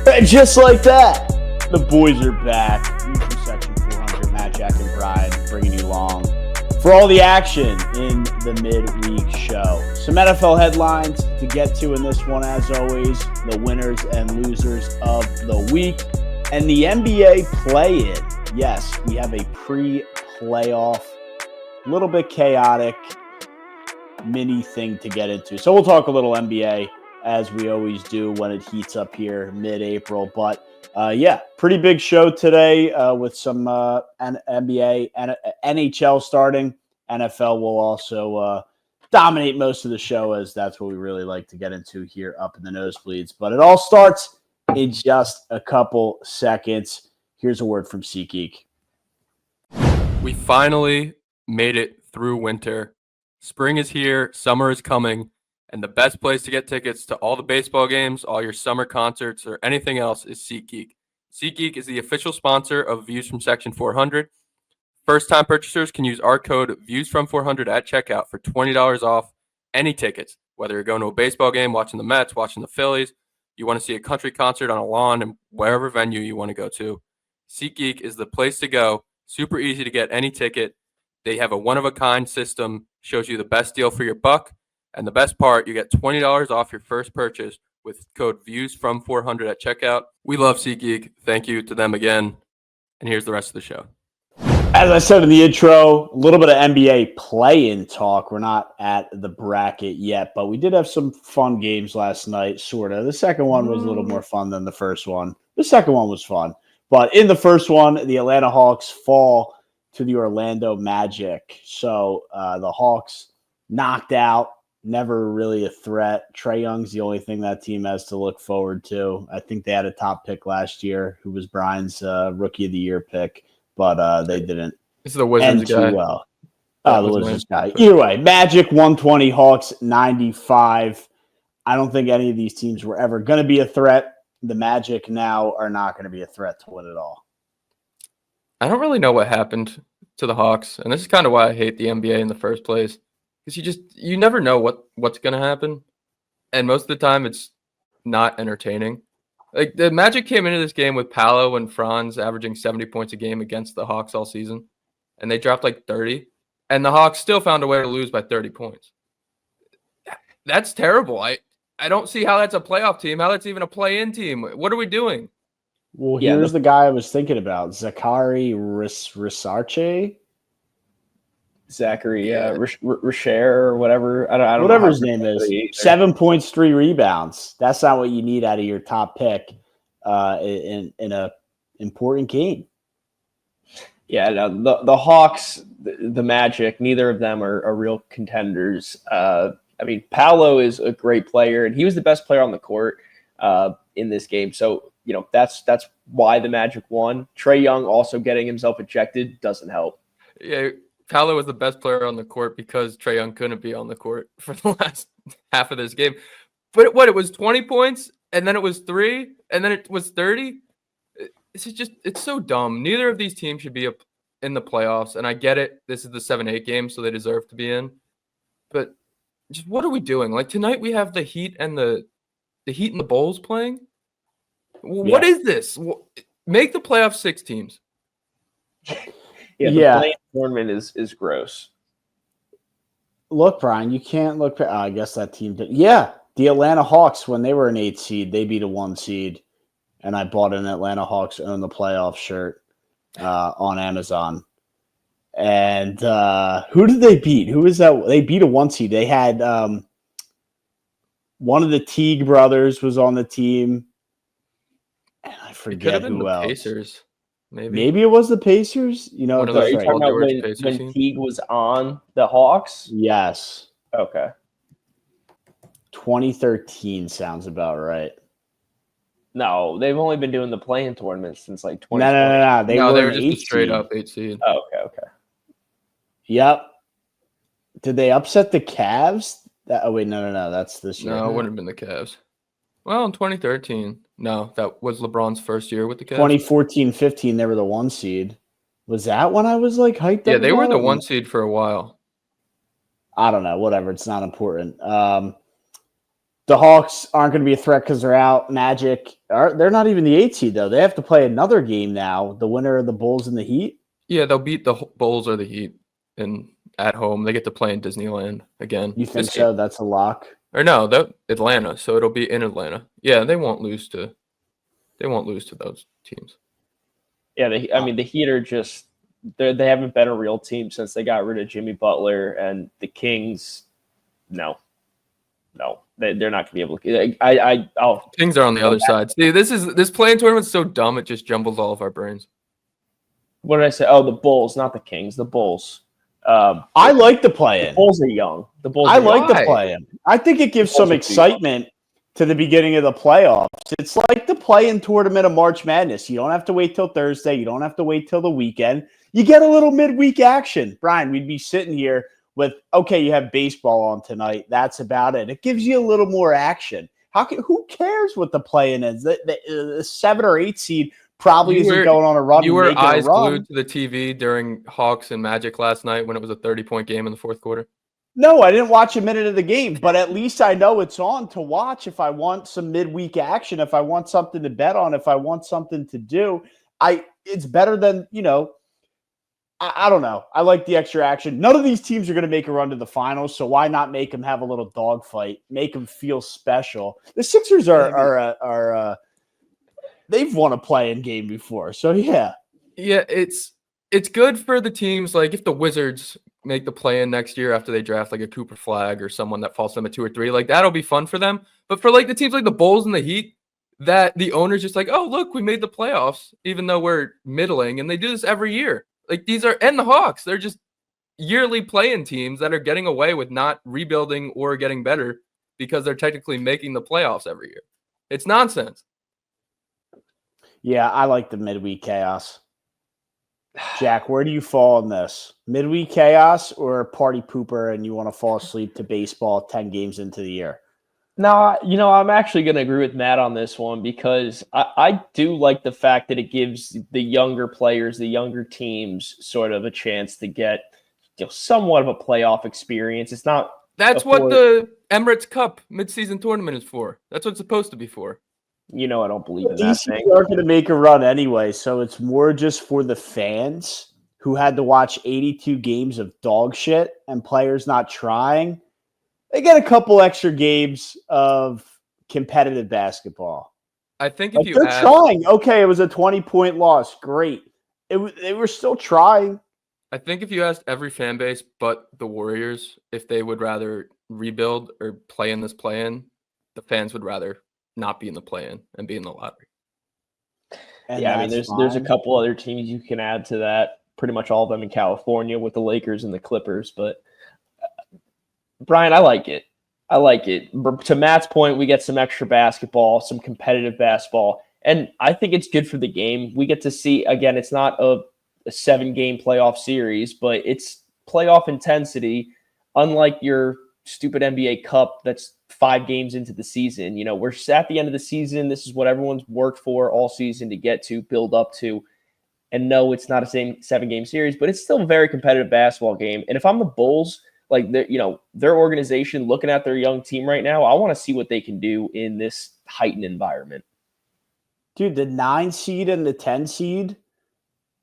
And just like that, the boys are back. Views from Section 400, Matt, Jack, and Brian bringing you along for all the action in the midweek show. Some NFL headlines to get to in this one, as always, the winners and losers of the week, and the NBA play-in. Yes, we have a pre-playoff, a little bit chaotic mini thing to get into. So we'll talk a little NBA as we always do when it heats up here mid-April. But pretty big show today with some NBA and NHL starting. NFL will also dominate most of the show, as that's what we really like to get into here up in the nosebleeds. But it all starts in just a couple seconds. Here's a word from SeatGeek. We finally made it through winter. Spring is here, summer is coming, and the best place to get tickets to all the baseball games, all your summer concerts, or anything else is SeatGeek. SeatGeek is the official sponsor of Views from Section 400. First-time purchasers can use our code ViewsFrom400 at checkout for $20 off any tickets, whether you're going to a baseball game, watching the Mets, watching the Phillies, you want to see a country concert on a lawn, and wherever venue you want to go to. SeatGeek is the place to go. Super easy to get any ticket. They have a one-of-a-kind system, shows you the best deal for your buck. And the best part, you get $20 off your first purchase with code ViewsFrom400 at checkout. We love SeatGeek. Thank you to them again. And here's the rest of the show. As I said in the intro, a little bit of NBA play-in talk. We're not at the bracket yet, but we did have some fun games last night, sort of. The second one was a little more fun than the first one. The second one was fun. But in the first one, the Atlanta Hawks fall to the Orlando Magic. So the Hawks knocked out. Never really a threat. Trae Young's the only thing that team has to look forward to. I think they had a top pick last year, who was Brian's Rookie of the Year pick, but they didn't This is the Wizards end guy. too well. The Wizards guy. Either way, Magic 120, Hawks 95. I don't think any of these teams were ever going to be a threat. The Magic now are not going to be a threat to win it all. I don't really know what happened to the Hawks, and this is kind of why I hate the NBA in the first place. Because you never know what's going to happen. And most of the time, it's not entertaining. Like, the Magic came into this game with Paolo and Franz averaging 70 points a game against the Hawks all season. And they dropped like 30. And the Hawks still found a way to lose by 30 points. That's terrible. I don't see how that's a playoff team, how that's even a play-in team. What are we doing? Well, here's the guy I was thinking about. Zachary Risarche. Zachary Richer or whatever. I don't whatever know his name is. 7 points, 3 rebounds. That's not what you need out of your top pick in a important game. Yeah, no, the Hawks, the Magic, neither of them are real contenders. I mean, Paolo is a great player, and he was the best player on the court in this game. So, that's why the Magic won. Trae Young also getting himself ejected doesn't help. Yeah, Paolo was the best player on the court because Trae Young couldn't be on the court for the last half of this game. But it was 20 points, and then it was 3, and then it was 30. It's so dumb. Neither of these teams should be in the playoffs, and I get it. This is the 7-8 game, so they deserve to be in. But just what are we doing? Like, tonight we have the Heat and the Bulls playing. What is this? Make the playoffs 6 teams. Yeah, the play-in tournament is gross. Look, Brian, you can't look. I guess that team did. Yeah, the Atlanta Hawks, when they were an 8 seed, they beat a 1 seed, and I bought an Atlanta Hawks own the playoff shirt on Amazon. And who did they beat? Who was that? They beat a 1 seed. They had one of the Teague brothers was on the team, and I forget who else. Pacers. Maybe it was the Pacers. Are you talking about when Teague was on the Hawks? Yes. Okay. 2013 sounds about right. No, they've only been doing the play-in tournament since like 2020. No. They were just a straight up 8 seed. Oh, okay. Yep. Did they upset the Cavs? No. That's this year. No, it wouldn't have been the Cavs. Well, in 2013. No, that was LeBron's first year with the Cavs. 2014-15, they were the 1 seed. Was that when I was like hyped up? Yeah, they were the 1 seed for a while. I don't know. Whatever. It's not important. The Hawks aren't going to be a threat because they're out. Magic, they're not even the 8 seed, though. They have to play another game now, the winner of the Bulls and the Heat. Yeah, they'll beat the Bulls or the Heat at home. They get to play in Disneyland again. You think so? That's a lock? Or no, Atlanta, so it'll be in Atlanta. Yeah, they won't lose to those teams. Yeah, the Heat are just they haven't been a real team since they got rid of Jimmy Butler, and the Kings. No, they're not going to be able to. Kings are on the other side. See, this play-in tournament's so dumb it just jumbles all of our brains. What did I say? Oh, the Bulls, not the Kings. The Bulls. I like the play-in. The Bulls are young. I like the play-in. I think it gives some excitement to the beginning of the playoffs. It's like the play-in tournament of March Madness. You don't have to wait till Thursday. You don't have to wait till the weekend. You get a little midweek action. Brian, we'd be sitting here with, okay, you have baseball on tonight. That's about it. It gives you a little more action. Who cares what the play-in is? The 7 or 8 seed probably isn't going on a run. You were eyes glued to the TV during Hawks and Magic last night when it was a 30-point game in the fourth quarter? No, I didn't watch a minute of the game, but at least I know it's on to watch if I want some midweek action, if I want something to bet on, if I want something to do. It's better than, I don't know. I like the extra action. None of these teams are going to make a run to the finals, so why not make them have a little dogfight, make them feel special? The Sixers are they've won a play-in game before, so yeah. Yeah, it's good for the teams. Like if the Wizards make the play-in next year after they draft like a Cooper Flag or someone that falls to them at 2 or 3, like that'll be fun for them. But for like the teams like the Bulls and the Heat, that the owner's just like, oh look, we made the playoffs, even though we're middling, and they do this every year. Like and the Hawks, they're just yearly play-in teams that are getting away with not rebuilding or getting better because they're technically making the playoffs every year. It's nonsense. Yeah, I like the midweek chaos. Jack, where do you fall in this? Midweek chaos or party pooper and you want to fall asleep to baseball 10 games into the year? No, I'm actually going to agree with Matt on this one because I do like the fact that it gives the younger players, the younger teams sort of a chance to get somewhat of a playoff experience. It's not. That's what the Emirates Cup midseason tournament is for. That's what it's supposed to be for. I don't believe in that These thing. teams are going to make a run anyway, so it's more just for the fans who had to watch 82 games of dog shit and players not trying. They get a couple extra games of competitive basketball. I think if they're trying. Okay, it was a 20-point loss. Great. They were still trying. I think if you asked every fan base but the Warriors if they would rather rebuild or play in this play-in, the fans would rather not be in the play-in and be in the lottery. And yeah, there's a couple other teams you can add to that. Pretty much all of them in California with the Lakers and the Clippers, but Brian, I like it. To Matt's point, we get some extra basketball, some competitive basketball, and I think it's good for the game. We get to see, again, it's not a 7-game playoff series, but it's playoff intensity, unlike your stupid NBA Cup that's 5 games into the season. We're at the end of the season. This is what everyone's worked for all season to get to, build up to, and no, it's not a 7-game series, but it's still a very competitive basketball game. And if I'm the Bulls, like their organization looking at their young team right now, I want to see what they can do in this heightened environment. Dude, the 9 seed and the 10 seed,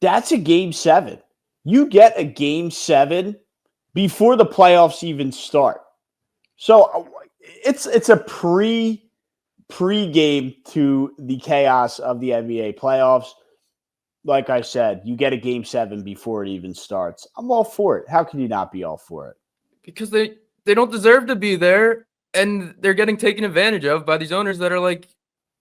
that's a game 7. You get a game 7 before the playoffs even start. So it's a pre-game to the chaos of the NBA playoffs. Like I said, you get a game 7 before it even starts. I'm all for it. How can you not be all for it? Because they don't deserve to be there, and they're getting taken advantage of by these owners that are like,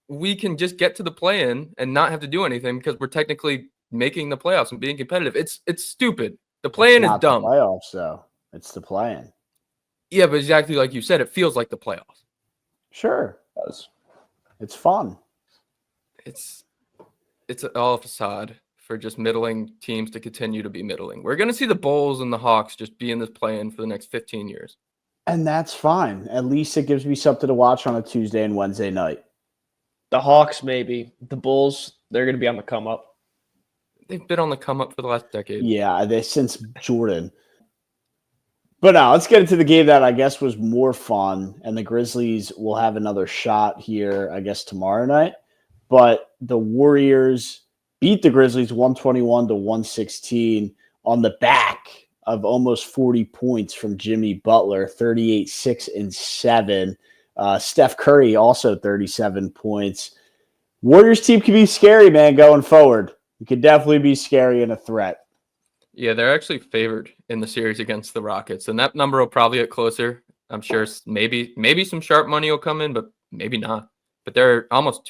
we can just get to the play-in and not have to do anything because we're technically making the playoffs and being competitive. It's stupid. The play-in is dumb. The playoffs, though. It's the play-in. Yeah, but exactly like you said, it feels like the playoffs. Sure. It does. It's fun. It's all a facade for just middling teams to continue to be middling. We're going to see the Bulls and the Hawks just be in this play-in for the next 15 years. And that's fine. At least it gives me something to watch on a Tuesday and Wednesday night. The Hawks, maybe. The Bulls, they're going to be on the come-up. They've been on the come-up for the last decade. Yeah, since Jordan. But now let's get into the game that I guess was more fun, and the Grizzlies will have another shot here, I guess, tomorrow night. But the Warriors beat the Grizzlies 121-116 on the back of almost 40 points from Jimmy Butler, 38, 6, and 7. Steph Curry also 37 points. Warriors team can be scary, man, going forward. It could definitely be scary and a threat. Yeah, they're actually favored in the series against the Rockets, and that number will probably get closer. I'm sure maybe some sharp money will come in, but maybe not. But they're almost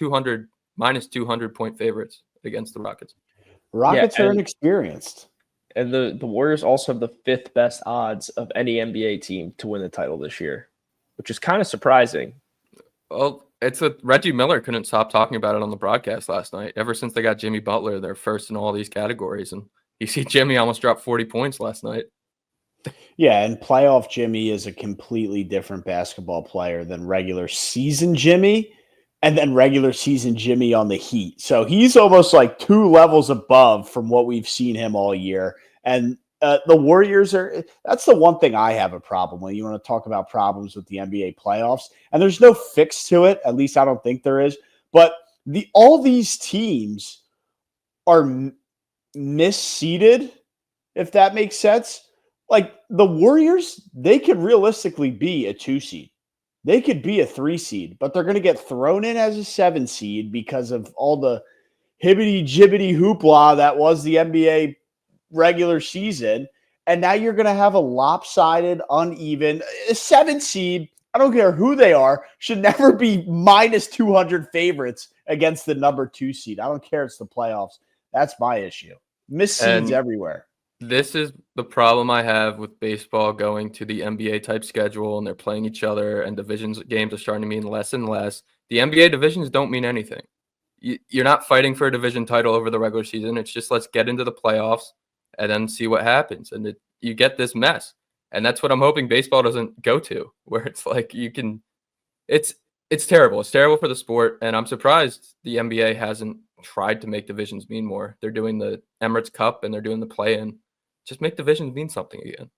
minus 200 point favorites against the Rockets. Rockets are inexperienced. And the Warriors also have the 5th best odds of any NBA team to win the title this year, which is kind of surprising. Well, Reggie Miller couldn't stop talking about it on the broadcast last night. Ever since they got Jimmy Butler, they're first in all these categories, and you see Jimmy almost dropped 40 points last night. Yeah, and playoff Jimmy is a completely different basketball player than regular season Jimmy, and then regular season Jimmy on the Heat. So he's almost like 2 levels above from what we've seen him all year. And the Warriors that's the one thing I have a problem with. You want to talk about problems with the NBA playoffs, and there's no fix to it. At least I don't think there is. But all these teams are misseeded, if that makes sense. Like the Warriors, they could realistically be a 2 seed. They could be a 3 seed, but they're going to get thrown in as a 7 seed because of all the hibbity-jibbity hoopla that was the NBA regular season. And now you're going to have a lopsided, uneven 7 seed. I don't care who they are, should never be minus 200 favorites against the number 2 seed. I don't care. It's the playoffs. That's my issue. Miss seeds everywhere. This is the problem I have with baseball going to the NBA type schedule, and they're playing each other, and divisions games are starting to mean less and less. The NBA divisions don't mean anything. You're not fighting for a division title over the regular season. It's just let's get into the playoffs and then see what happens. And you get this mess. And that's what I'm hoping baseball doesn't go to, where it's like it's terrible. It's terrible for the sport. And I'm surprised the NBA hasn't tried to make divisions mean more. They're doing the Emirates Cup and they're doing the play-in. Just make divisions mean something again.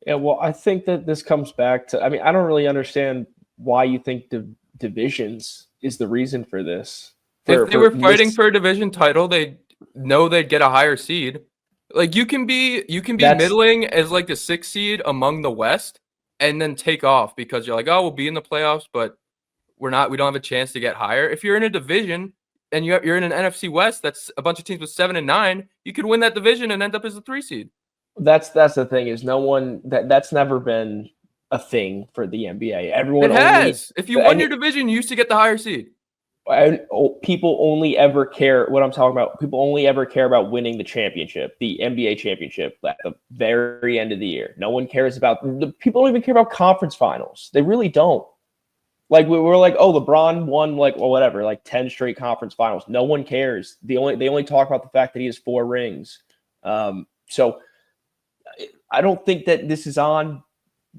Yeah, well, I think that this comes back to, I don't really understand why you think the divisions is the reason for this. If they were fighting for a division title, they know they'd get a higher seed. Like you can be middling as like the 6th seed among the West and then take off because you're like, oh, we'll be in the playoffs, but we don't have a chance to get higher. If you're in a division and you're in an NFC West that's a bunch of teams with 7 and 9, you could win that division and end up as a 3 seed. That's the thing is no one that's never been a thing for the NBA. Everyone has. If you won your division, you used to get the higher seed. People only ever care what I'm talking about. People only ever care about winning the championship, the NBA championship at the very end of the year. No one cares about people don't even care about conference finals. They really don't. Like we're like, oh, LeBron won like 10 straight conference finals. No one cares. They only talk about the fact that he has 4 rings. So I don't think that this is on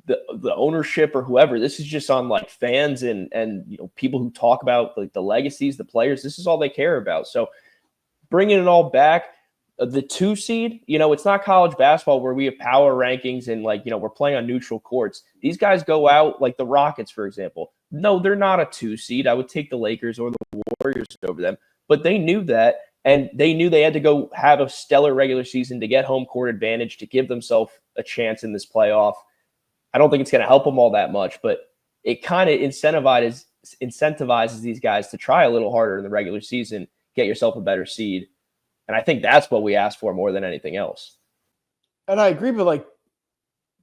the ownership or whoever. This is just on like fans and people who talk about like the legacies, the players. This is all they care about. So bringing it all back, the 2 seed, it's not college basketball where we have power rankings and we're playing on neutral courts. These guys go out like the Rockets, for example. No, they're not a 2 seed. I would take the Lakers or the Warriors over them, but they knew that. And they knew they had to go have a stellar regular season to get home court advantage, to give themselves a chance in this playoff. I don't think it's going to help them all that much, but it kind of incentivizes these guys to try a little harder in the regular season, get yourself a better seed. And I think that's what we asked for more than anything else. And I agree, but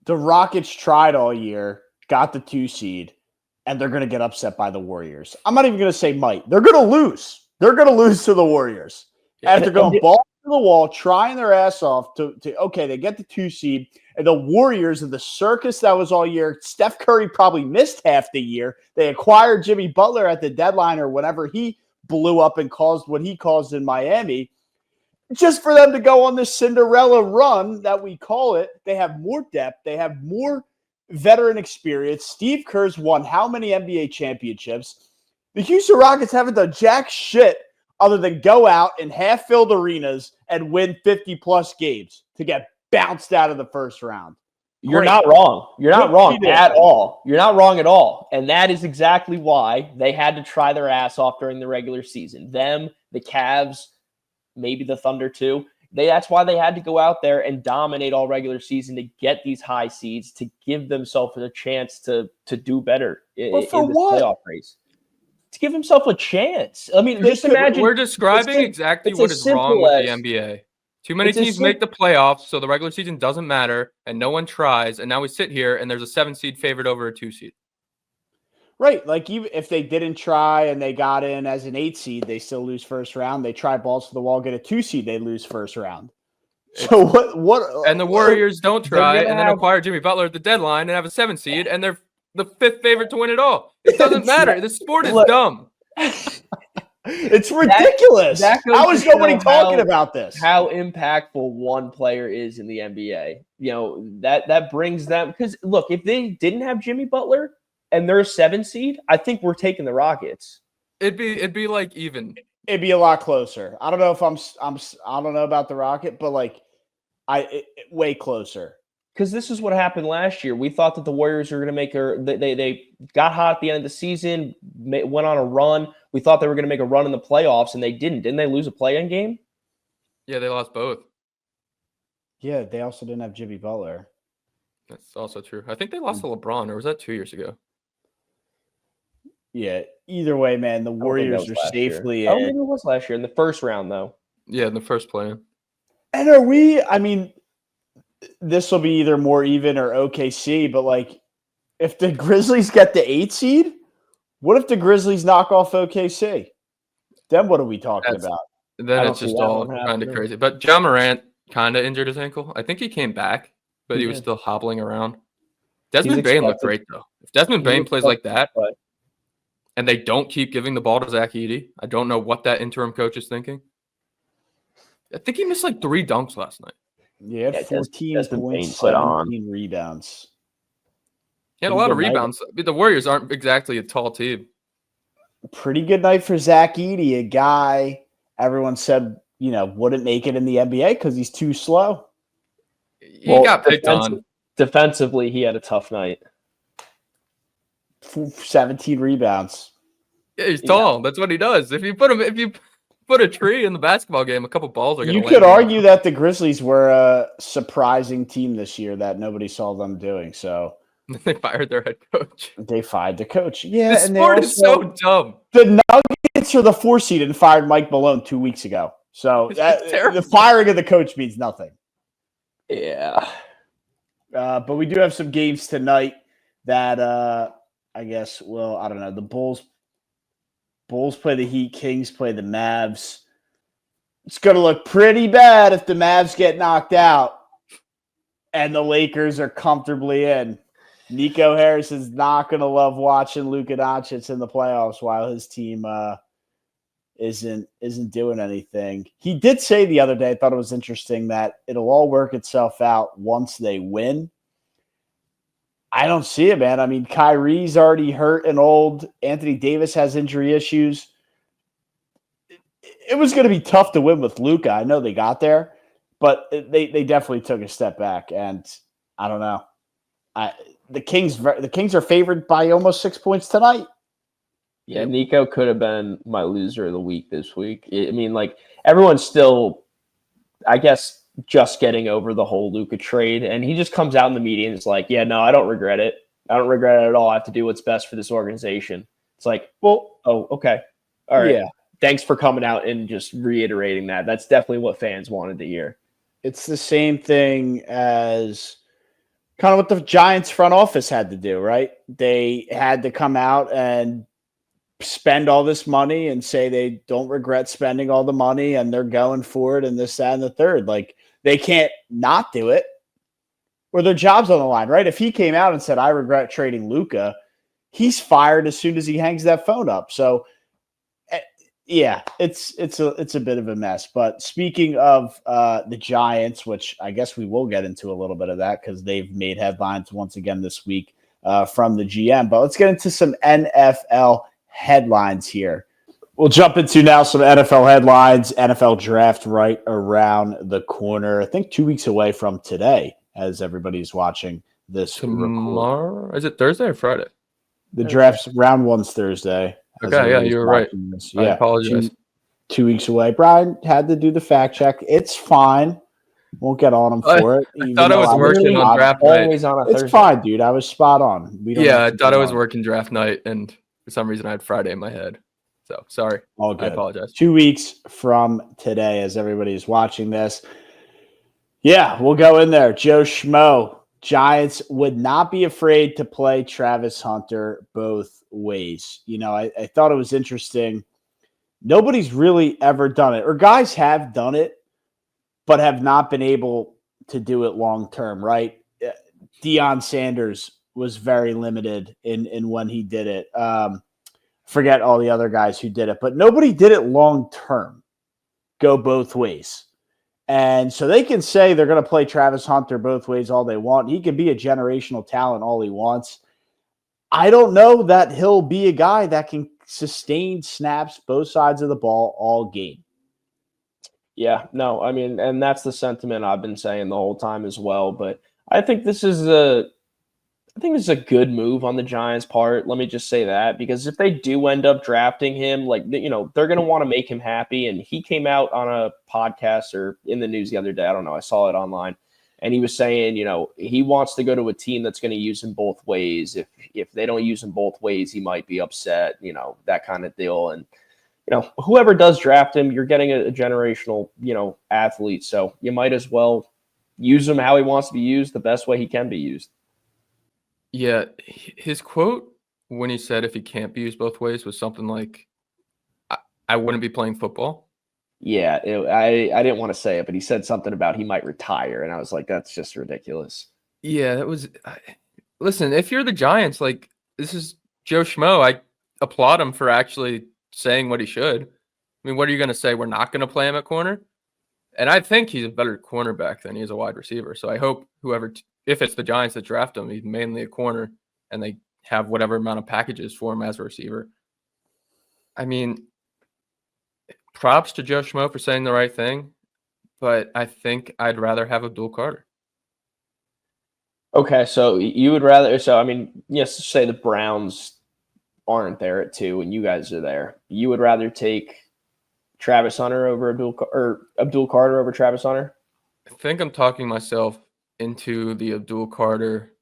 the Rockets tried all year, got the 2 seed, and they're going to get upset by the Warriors. I'm not even going to say might. They're going to lose. They're going to lose to the Warriors. After going ball to the wall, trying their ass off they get the 2 seed, and the Warriors of the circus that was all year. Steph Curry probably missed half the year. They acquired Jimmy Butler at the deadline or whenever he blew up and caused what he caused in Miami. Just for them to go on this Cinderella run that we call it, they have more depth. They have more veteran experience. Steve Kerr's won how many NBA championships? The Houston Rockets haven't done jack shit other than go out in half-filled arenas and win 50-plus games to get bounced out of the first round. You're Great. not wrong. You're not Good wrong idea. at all. You're not wrong at all. And that is exactly why they had to try their ass off during the regular season. Them, the Cavs, maybe the Thunder too. That's why they had to go out there and dominate all regular season to get these high seeds, to give themselves a chance to do better in this playoff race. To give himself a chance. I mean, just imagine. We're describing exactly what is wrong with the NBA. Too many teams make the playoffs, so the regular season doesn't matter, and no one tries. And now we sit here, and there's a 7 seed favored over a 2 seed. Right. Like, even if they didn't try and they got in as an 8 seed, they still lose first round. They try balls to the wall, get a 2 seed, they lose first round. So what? And the Warriors don't try and then acquire Jimmy Butler at the deadline and have a 7 seed, and they're the 5th favorite to win it all. It doesn't matter. The sport is dumb. It's ridiculous. How is nobody talking about this? How impactful one player is in the NBA. You know, that brings them, because look, if they didn't have Jimmy Butler and they're a 7 seed, I think we're taking the Rockets. It'd be like even. It'd be a lot closer. I don't know if I don't know about the Rocket, but like way closer. Because this is what happened last year. We thought that the Warriors were going to make they got hot at the end of the season, went on a run. We thought they were going to make a run in the playoffs, and they didn't. Didn't they lose a play-in game? Yeah, they lost both. Yeah, they also didn't have Jimmy Butler. That's also true. I think they lost to LeBron, or was that 2 years ago? Yeah, either way, man, the Warriors are safely in. Oh, maybe it was last year in the first round, though. Yeah, in the first play-in. And I mean, this will be either more even or OKC, but like, if the Grizzlies get the 8 seed, what if the Grizzlies knock off OKC? Then what are we talking about? Then it's just all kind of crazy. But Ja Morant kind of injured his ankle. I think he came back, but he was still hobbling around. Desmond Bane looked great, though. If Desmond Bane plays like that, and they don't keep giving the ball to Zach Edey, I don't know what that interim coach is thinking. I think he missed like 3 dunks last night. Yeah, 14 points, 17 rebounds. He had a lot of rebounds. The Warriors aren't exactly a tall team. Pretty good night for Zach Edey, a guy everyone said, wouldn't make it in the NBA because he's too slow. He got picked on. Defensively, he had a tough night. 17 rebounds. Yeah, he's tall. That's what he does. If you put a tree in the basketball game, a couple balls are going to land. You could argue that the Grizzlies were a surprising team this year that nobody saw them doing. So they fired their head coach. They fired the coach. Yeah, the sport is so dumb. The Nuggets are the 4 seed and fired Mike Malone 2 weeks ago. So the firing of the coach means nothing. Yeah. But we do have some games tonight that I guess, I don't know. The Bulls play the Heat, Kings play the Mavs. It's going to look pretty bad if the Mavs get knocked out and the Lakers are comfortably in. Nico Harris is not going to love watching Luka Doncic in the playoffs while his team isn't doing anything. He did say the other day, I thought it was interesting, that it'll all work itself out once they win. I don't see it, man. I mean, Kyrie's already hurt and old. Anthony Davis has injury issues. It was going to be tough to win with Luka. I know they got there, but they definitely took a step back. And I don't know. The Kings are favored by almost 6 points tonight. Yeah, Nico could have been my loser of the week this week. I mean, like, everyone's still, I guess, just getting over the whole Luka trade, and he just comes out in the media and is like, yeah, no, I don't regret it. I don't regret it at all. I have to do what's best for this organization. It's like, well, oh, okay. All right. Yeah. Thanks for coming out and just reiterating that. That's definitely what fans wanted to hear. It's the same thing as kind of what the Giants front office had to do, right? They had to come out and spend all this money and say they don't regret spending all the money and they're going for it and this, that, and the third. Like, they can't not do it or their job's on the line, right? If he came out and said, I regret trading Luka, he's fired as soon as he hangs that phone up. So, yeah, it's a bit of a mess. But speaking of the Giants, which I guess we will get into a little bit of that because they've made headlines once again this week from the GM. But let's get into some NFL headlines here. We'll jump into now some NFL headlines. NFL draft right around the corner. I think 2 weeks away from today, as everybody's watching this tomorrow. Is it Thursday or Friday? The draft's round 1's Thursday. Okay, yeah, you were right. I apologize. 2 weeks away. Brian had to do the fact check. It's fine. Won't get on him for it. I thought I was working on draft night. Always on a Thursday. It's fine, dude. I was spot on. I thought I was working draft night, and for some reason I had Friday in my head. So sorry. All good. I apologize. 2 weeks from today, as everybody's watching this. Yeah, we'll go in there. Joe Schmo. Giants would not be afraid to play Travis Hunter both ways. I thought it was interesting. Nobody's really ever done it, or guys have done it, but have not been able to do it long term, right? Deion Sanders was very limited in when he did it. Forget all the other guys who did it, but nobody did it long term, go both ways. And so they can say they're going to play Travis Hunter both ways all they want. He can be a generational talent all he wants. I don't know that he'll be a guy that can sustain snaps both sides of the ball all game. Yeah, no, I mean, and that's the sentiment I've been saying the whole time as well. But I think this is a good move on the Giants' part. Let me just say that, because if they do end up drafting him, they're going to want to make him happy. And he came out on a podcast or in the news the other day. I don't know. I saw it online. And he was saying, he wants to go to a team that's going to use him both ways. If they don't use him both ways, he might be upset, that kind of deal. And, whoever does draft him, you're getting a generational, athlete. So you might as well use him how he wants to be used, the best way he can be used. Yeah, his quote when he said if he can't be used both ways was something like, I wouldn't be playing football. Yeah, I didn't want to say it, but he said something about he might retire, and I was like, that's just ridiculous. Yeah, that was – listen, if you're the Giants, this is Joe Schmo. I applaud him for actually saying what he should. I mean, what are you going to say? We're not going to play him at corner? And I think he's a better cornerback than he is a wide receiver. So I hope whoever if it's the Giants that draft him, he's mainly a corner, and they have whatever amount of packages for him as a receiver. I mean, props to Joe Schmo for saying the right thing, but I think I'd rather have Abdul Carter. Okay, so you would rather – so, I mean, yes, say the Browns aren't there at 2 and you guys are there. You would rather take Travis Hunter over Abdul Carter over Travis Hunter? I think I'm talking myself into the Abdul Carter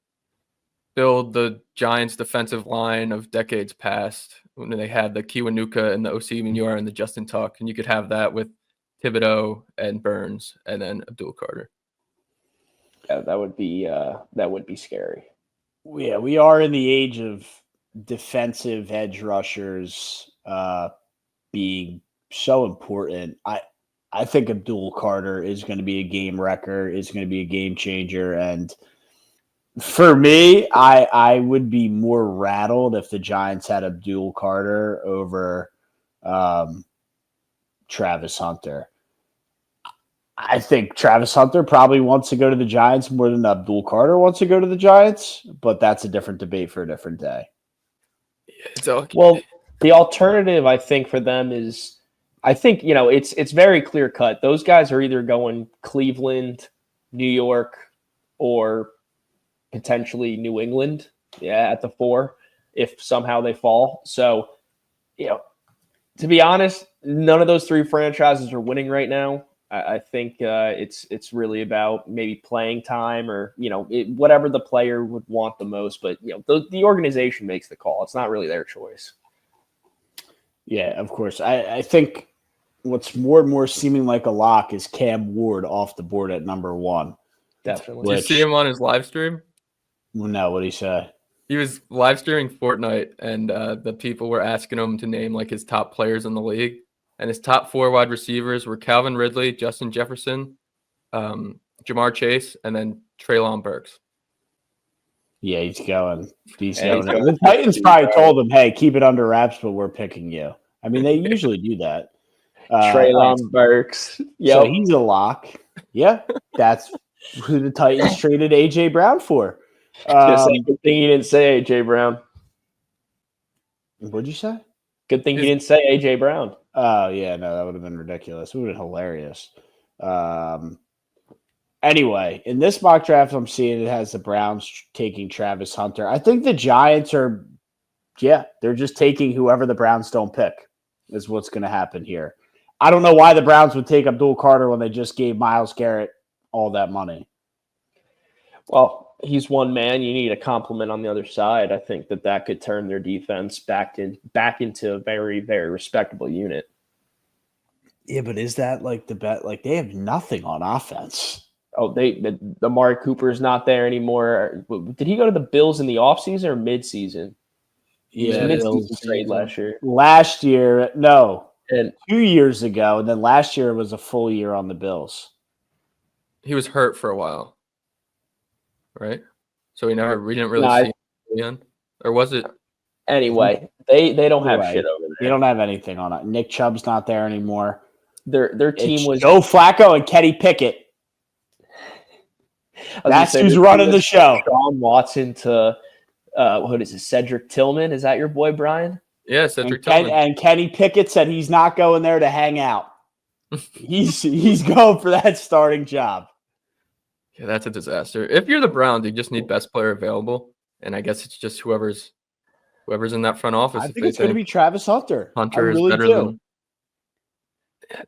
build the Giants defensive line of decades past when they had the Kiwanuka and the Osi Manure and the Justin Tuck, and you could have that with Thibodeau and Burns and then Abdul Carter. Yeah, that would be scary. Yeah, we are in the age of defensive edge rushers being so important. I think Abdul Carter is going to be a game wrecker, is going to be a game changer. And for me, I would be more rattled if the Giants had Abdul Carter over Travis Hunter. I think Travis Hunter probably wants to go to the Giants more than Abdul Carter wants to go to the Giants, but that's a different debate for a different day. Well, the alternative, I think, for them is, I think, it's very clear cut. Those guys are either going Cleveland, New York, or potentially New England, at the 4, if somehow they fall. So, to be honest, none of those 3 franchises are winning right now. I think it's really about maybe playing time or, whatever the player would want the most. But, the organization makes the call. It's not really their choice. Yeah, of course. I think what's more and more seeming like a lock is Cam Ward off the board at number 1. Definitely. Did you see him on his live stream? No, what did he say? He was live streaming Fortnite, and the people were asking him to name his top players in the league. And his top 4 wide receivers were Calvin Ridley, Justin Jefferson, Jamar Chase, and then Treylon Burks. Yeah, he's going. The Titans probably told him, hey, keep it under wraps, but we're picking you. I mean, they usually do that. Treylon Burks. Yep. So he's a lock. Yeah, that's who the Titans traded A.J. Brown for. Good thing you didn't say A.J. Brown. What'd you say? Good thing you didn't say A.J. Brown. Oh, yeah, no, that would have been ridiculous. It would have been hilarious. Anyway, in this mock draft, I'm seeing it has the Browns taking Travis Hunter. I think the Giants are, they're just taking whoever the Browns don't pick is what's going to happen here. I don't know why the Browns would take Abdul Carter when they just gave Myles Garrett all that money. Well, he's one man. You need a complement on the other side. I think that could turn their defense back into a very, very respectable unit. Yeah, but is that like the bet? Like they have nothing on offense. Oh, the Amari Cooper's not there anymore. Did he go to the Bills in the offseason or midseason? Yeah, mid-season trade last year. Last year, no. And 2 years ago, and then last year was a full year on the Bills. He was hurt for a while, right? So we didn't really see him again. Or was it? Anyway, they don't have shit over there. They don't have anything on it. Nick Chubb's not there anymore. Their team was Joe Flacco and Kenny Pickett. That's who's running the show. Sean Watson to what is it? Cedric Tillman? Is that your boy Brian? Yeah, Cedric Tillman. And Kenny Pickett said he's not going there to hang out. he's going for that starting job. Yeah, that's a disaster. If you're the Browns, you just need best player available, and I guess it's just whoever's in that front office. I think it's going to be Travis Hunter. Hunter is better than.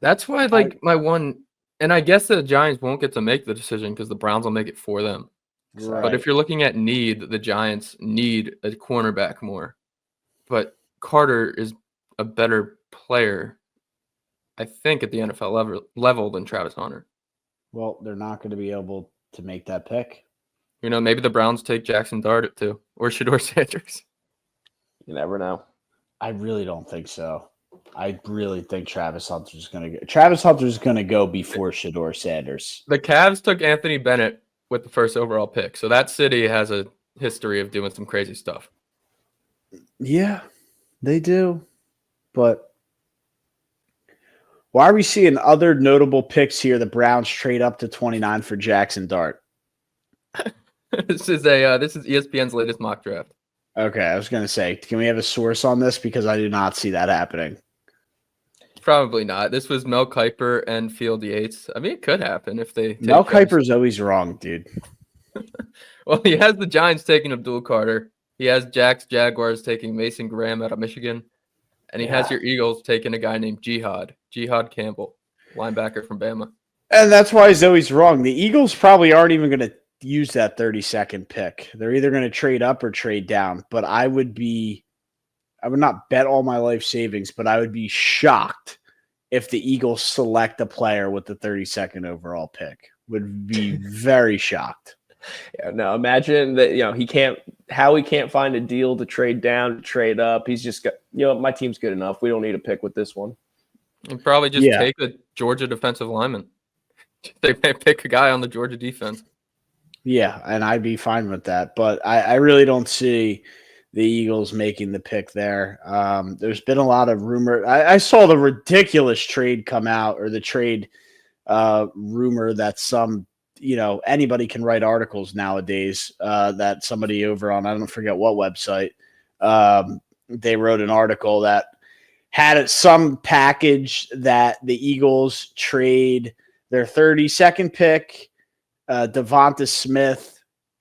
That's why, my one, and I guess the Giants won't get to make the decision because the Browns will make it for them. Right. But if you're looking at need, the Giants need a cornerback more. But Carter is a better player, I think, at the NFL level than Travis Hunter. Well, they're not going to be able to make that pick. Maybe the Browns take Jackson Dart at 2 or Shedeur Sanders. You never know. I really don't think so. I really think Travis Hunter's going to go before Shedeur Sanders. The Cavs took Anthony Bennett with the first overall pick. So that city has a history of doing some crazy stuff. Yeah, they do. But why are we seeing other notable picks here? The Browns trade up to 29 for Jackson Dart. This is ESPN's latest mock draft. Okay, I was going to say, can we have a source on this? Because I do not see that happening. Probably not. This was Mel Kiper and Field Yates. I mean, it could happen if they. Mel Kiper's always wrong, dude. Well, he has the Giants taking Abdul Carter. He has Jaguars taking Mason Graham out of Michigan. And he has your Eagles taking a guy named Jihad Campbell, linebacker from Bama. And that's why he's always wrong. The Eagles probably aren't even going to use that 32nd pick. They're either going to trade up or trade down. But I would not bet all my life savings, but I would be shocked if the Eagles select a player with the 32nd overall pick. Would be very shocked. Yeah, no, imagine that, he can't find a deal to trade down, to trade up. He's just got, my team's good enough. We don't need a pick with this one. And probably just take a Georgia defensive lineman. They may pick a guy on the Georgia defense. Yeah, and I'd be fine with that. But I really don't see the Eagles making the pick there. There's been a lot of rumor. I saw the ridiculous trade come out, or the trade rumor that anybody can write articles nowadays, that somebody over on, I don't forget what website, they wrote an article that had some package that the Eagles trade their 32nd pick, Devonta Smith,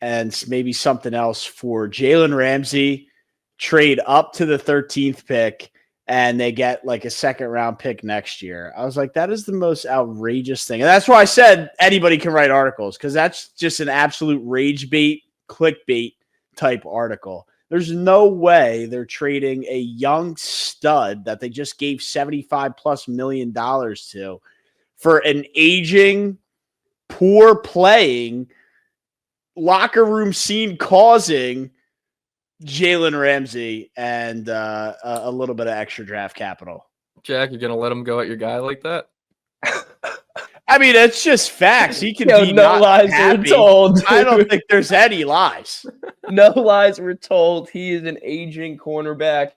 and maybe something else for Jalen Ramsey, trade up to the 13th pick, and they get like a second round pick next year. I was like, that is the most outrageous thing. And that's why I said anybody can write articles, because that's just an absolute rage bait, clickbait type article. There's no way they're trading a young stud that they just gave $75+ million to for an aging, poor playing, locker room scene causing Jalen Ramsey and a little bit of extra draft capital. Jack, you're going to let him go at your guy like that? I mean, it's just facts. He can be no lies happy. Were told. I don't think there's any lies. No lies were told. He is an aging cornerback.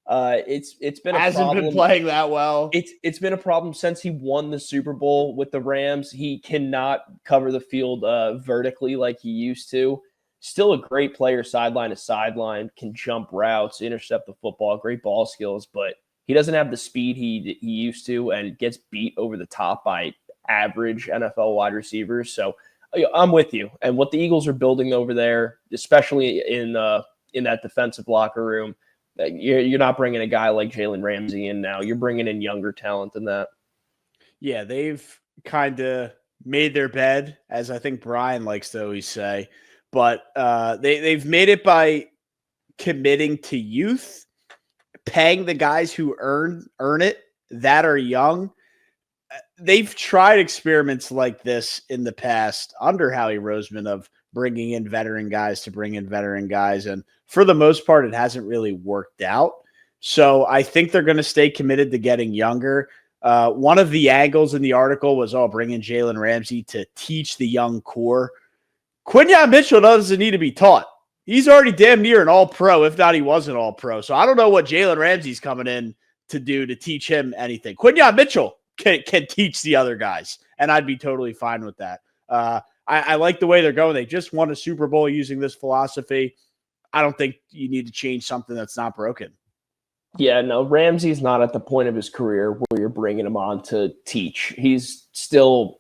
It's been a hasn't problem. Been playing that well. It's been a problem since he won the Super Bowl with the Rams. He cannot cover the field vertically like he used to. Still a great player, sideline to sideline, can jump routes, intercept the football, great ball skills, but he doesn't have the speed he used to, and gets beat over the top by average NFL wide receivers. So I'm with you. And what the Eagles are building over there, especially in that defensive locker room, you're not bringing a guy like Jalen Ramsey in now. You're bringing in younger talent than that. Yeah, they've kind of made their bed, as I think Brian likes to always say. But they've made it by committing to youth, paying the guys who earn it that are young. They've tried experiments like this in the past under Howie Roseman of bringing in veteran guys to bring in veteran guys. And for the most part, it hasn't really worked out. So I think they're going to stay committed to getting younger. One of the angles in the article was, bring in Jalen Ramsey to teach the young core. Quinyon Mitchell doesn't need to be taught. He's already damn near an all-pro, if not he was an all-pro. So I don't know what Jalen Ramsey's coming in to do to teach him anything. Quinyon Mitchell can teach the other guys, and I'd be totally fine with that. I like the way they're going. They just won a Super Bowl using this philosophy. I don't think you need to change something that's not broken. Yeah, no, Ramsey's not at the point of his career where you're bringing him on to teach. He's still,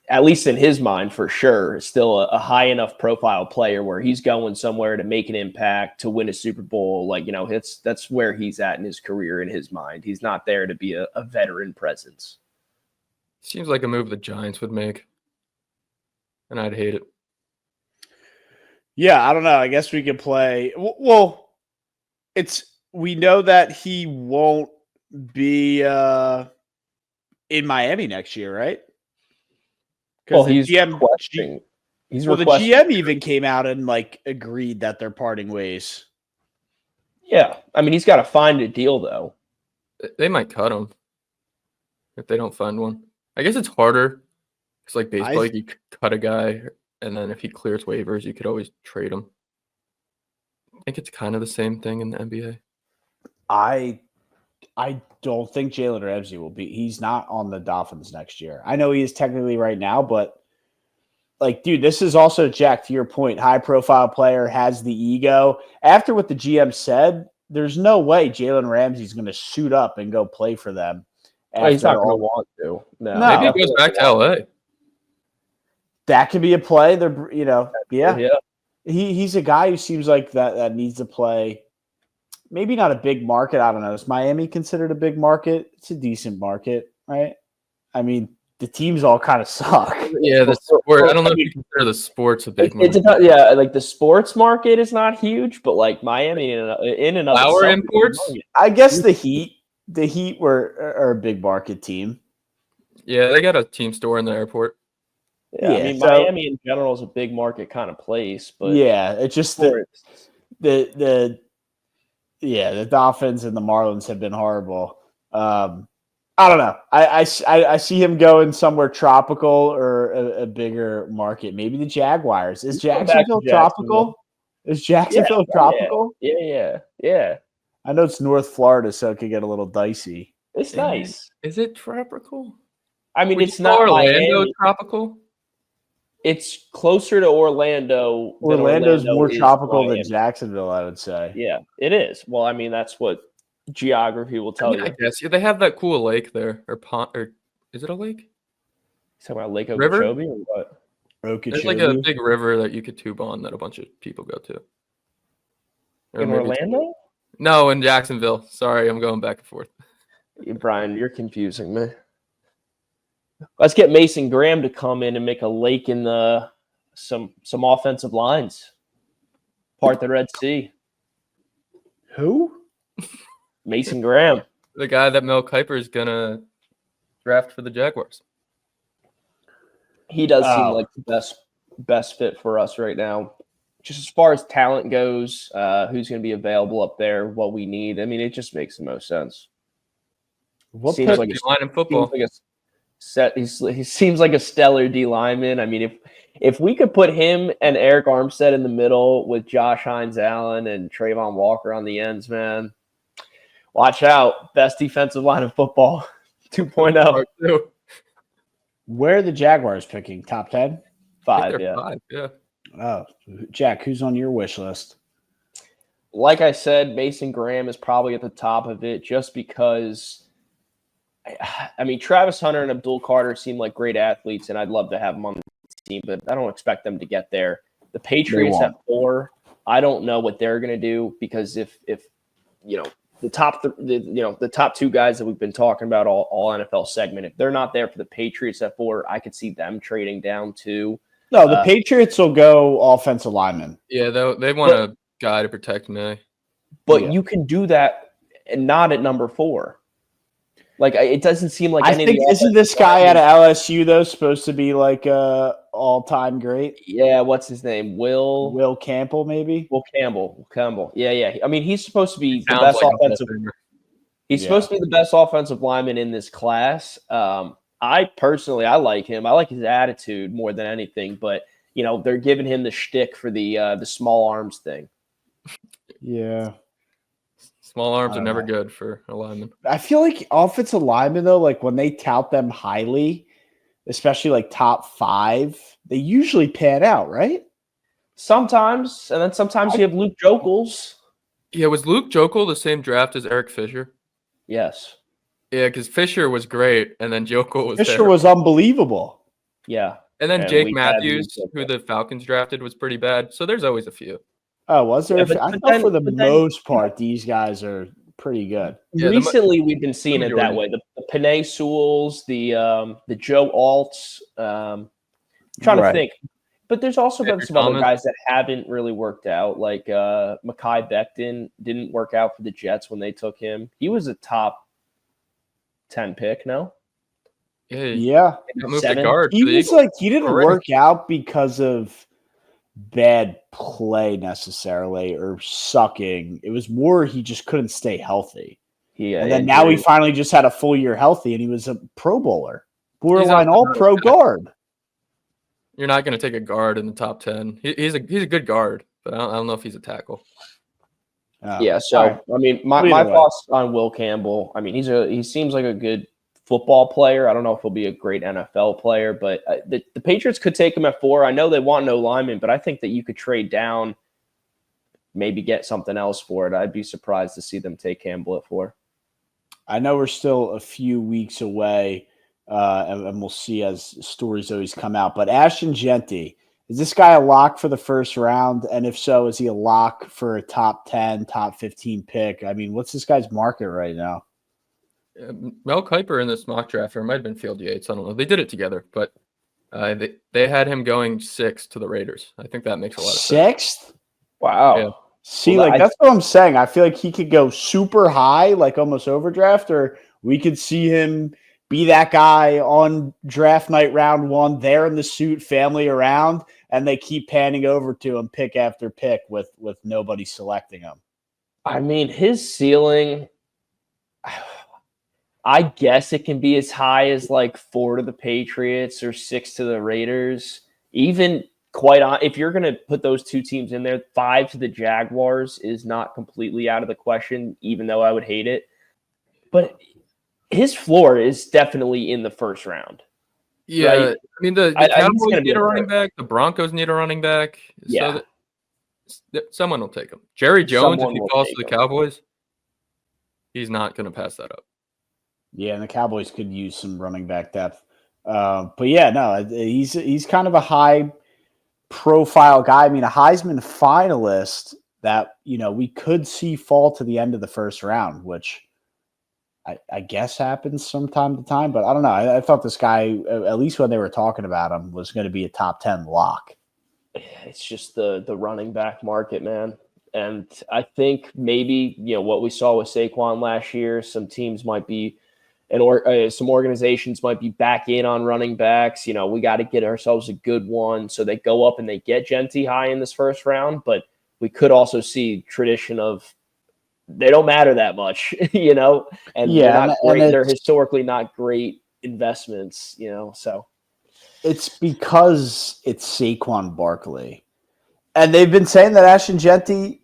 at least in his mind for sure, still a high enough profile player where he's going somewhere to make an impact, to win a Super Bowl. That's where he's at in his career, in his mind. He's not there to be a veteran presence. Seems like a move the Giants would make, and I'd hate it. Yeah, I don't know. I guess we could play. Well, we know that he won't be in Miami next year, right? Well, he's requesting. The GM even came out and agreed that they're parting ways. Yeah, I mean, he's got to find a deal though. They might cut him if they don't find one. I guess it's harder because baseball, you could cut a guy, and then if he clears waivers, you could always trade him. I think it's kind of the same thing in the NBA. I don't think Jalen Ramsey will be. He's not on the Dolphins next year. I know he is technically right now, but dude, this is also, Jack, to your point, high-profile player, has the ego. After what the GM said, there's no way Jalen Ramsey's going to suit up and go play for them. He's not going to want to. No. Maybe he goes back to LA. That could be a play. Yeah. He's a guy who seems like that needs to play. Maybe not a big market. I don't know. Is Miami considered a big market? It's a decent market, right? I mean, the teams all kind of suck. Yeah, the sport. I don't know if you consider the sports a big market. The sports market is not huge, but Miami in and of flower imports. I guess the Heat are a big market team. Yeah, they got a team store in the airport. Yeah, I mean, Miami in general is a big market kind of place, but it's just the Dolphins and the Marlins have been horrible. I don't know. I see him going somewhere tropical or a bigger market. Maybe the Jaguars. Is Jacksonville tropical? Is Jacksonville tropical? Yeah. I know it's North Florida, so it could get a little dicey. It's nice. Is it tropical? I mean, it's not Orlando Miami. Tropical. It's closer to Orlando. Orlando's more tropical than Jacksonville, I would say. Yeah, it is. Well, I mean, that's what geography will tell you. I guess they have that cool lake there, or pond, or is it a lake? You talking about Lake River? Okeechobee or what? There's a big river that you could tube on that a bunch of people go to. In Orlando? No, in Jacksonville. Sorry, I'm going back and forth. Brian, you're confusing me. Let's get Mason Graham to come in and make a lake in some offensive lines. Part the Red Sea. Who? Mason Graham. The guy that Mel Kiper is going to draft for the Jaguars. He does seem like the best fit for us right now. Just as far as talent goes, who's going to be available up there, what we need. I mean, it just makes the most sense. Seems like a line in football. He seems like a stellar D lineman. I mean, if we could put him and Eric Armstead in the middle with Josh Hines Allen and Trayvon Walker on the ends, man, watch out. Best defensive line of football 2.0. Where are the Jaguars picking? Top 10? 5, yeah. 5, yeah. Oh, Jack, who's on your wish list? Like I said, Mason Graham is probably at the top of it just because – I mean, Travis Hunter and Abdul Carter seem like great athletes, and I'd love to have them on the team, but I don't expect them to get there. The Patriots at 4, I don't know what they're going to do, because if the top 2 guys that we've been talking about all NFL segment, if they're not there for the Patriots at 4, I could see them trading down too. No, the Patriots will go offensive lineman. Yeah, they want a guy to protect me. But you can do that and not at number 4. Like, it doesn't seem like isn't this guy out of LSU though supposed to be like a all-time great? Yeah, what's his name? Will Campbell, maybe? Will Campbell. Yeah. I mean, he's supposed to be the best offensive. He's supposed to be the best offensive lineman in this class. I personally like him. I like his attitude more than anything, but they're giving him the shtick for the small arms thing. Yeah. Small arms are never good for a lineman. I feel like offensive linemen, though, like when they tout them highly, especially like top 5, they usually pan out, right? Sometimes, and then sometimes you have Luke Joeckel. Yeah, was Luke Joeckel the same draft as Eric Fisher? Yes. Yeah, because Fisher was great, and then Joeckel was Fisher was unbelievable. Yeah. And then Jake Matthews, who the Falcons drafted, was pretty bad. So there's always a few. Oh, was there? I thought for the most part, these guys are pretty good. Yeah, recently, we've been seeing it that way. The Penei Sewells, the Joe Alts. I'm trying to think. But there's also been some other guys that haven't really worked out. Like Mekhi Becton didn't work out for the Jets when they took him. He was a top 10 pick, no? Yeah. Moved to guard. He was like, he didn't work out because of bad play necessarily or sucking. It was more he just couldn't stay healthy. And then now he finally just had a full year healthy, and he was a Pro Bowler, borderline all-pro guard. You're not going to take a guard in the top 10. He's a good guard, but I don't know if he's a tackle. Yeah, so right. I mean, my thoughts on Will Campbell. I mean, he seems like a good football player. I don't know if he'll be a great NFL player, but the Patriots could take him at 4. I know they want no lineman, but I think that you could trade down, maybe get something else for it. I'd be surprised to see them take Campbell at 4. I know we're still a few weeks away, and we'll see as stories always come out. But Ashton Jeanty, is this guy a lock for the first round? And if so, is he a lock for a top 10, top 15 pick? I mean, what's this guy's market right now? Mel Kiper in this mock draft, or it might have been Field Yates. I don't know. They did it together, but they had him going 6th to the Raiders. I think that makes a lot of sense. 6th? Wow. Yeah. See, that's what I'm saying. I feel like he could go super high, like almost overdraft, or we could see him be that guy on draft night round 1, there in the suit, family around, and they keep panning over to him pick after pick with nobody selecting him. I mean, his ceiling, I guess it can be as high as like 4 to the Patriots or 6 to the Raiders. Even if you're going to put those 2 teams in there, 5 to the Jaguars is not completely out of the question, even though I would hate it. But his floor is definitely in the first round. Yeah, right? I mean, the Cowboys need a running back. The Broncos need a running back. Yeah. So someone will take him. Jerry Jones, if he falls to the Cowboys, he's not going to pass that up. Yeah, and the Cowboys could use some running back depth. But yeah, no, he's kind of a high-profile guy. I mean, a Heisman finalist that, we could see fall to the end of the first round, which I guess happens from time to time. But I don't know. I thought this guy, at least when they were talking about him, was going to be a top 10 lock. It's just the running back market, man. And I think maybe, what we saw with Saquon last year, some teams might be some organizations might be back in on running backs. We got to get ourselves a good one. So they go up and they get Jeanty high in this first round. But we could also see tradition of they don't matter that much, and they're not great. They're historically not great investments, so. It's because it's Saquon Barkley. And they've been saying that Ashton Jeanty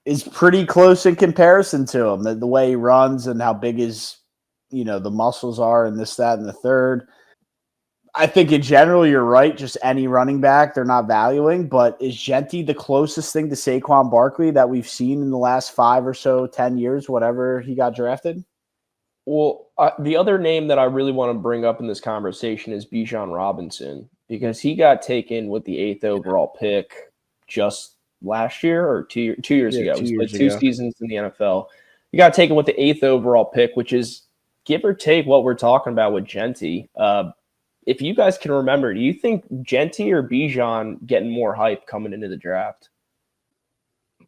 is pretty close in comparison to him, the way he runs and how big his the muscles are and this, that, and the third. I think in general, you're right. Just any running back, they're not valuing. But is Jeanty the closest thing to Saquon Barkley that we've seen in the last 5 or so, 10 years, whatever he got drafted? Well, the other name that I really want to bring up in this conversation is Bijan Robinson. because he got taken with the 8th overall pick just last year or 2 years ago. He played 2 seasons in the NFL. He got taken with the 8th overall pick, which is give or take what we're talking about with Jeanty. If you guys can remember, do you think Jeanty or Bijan getting more hype coming into the draft?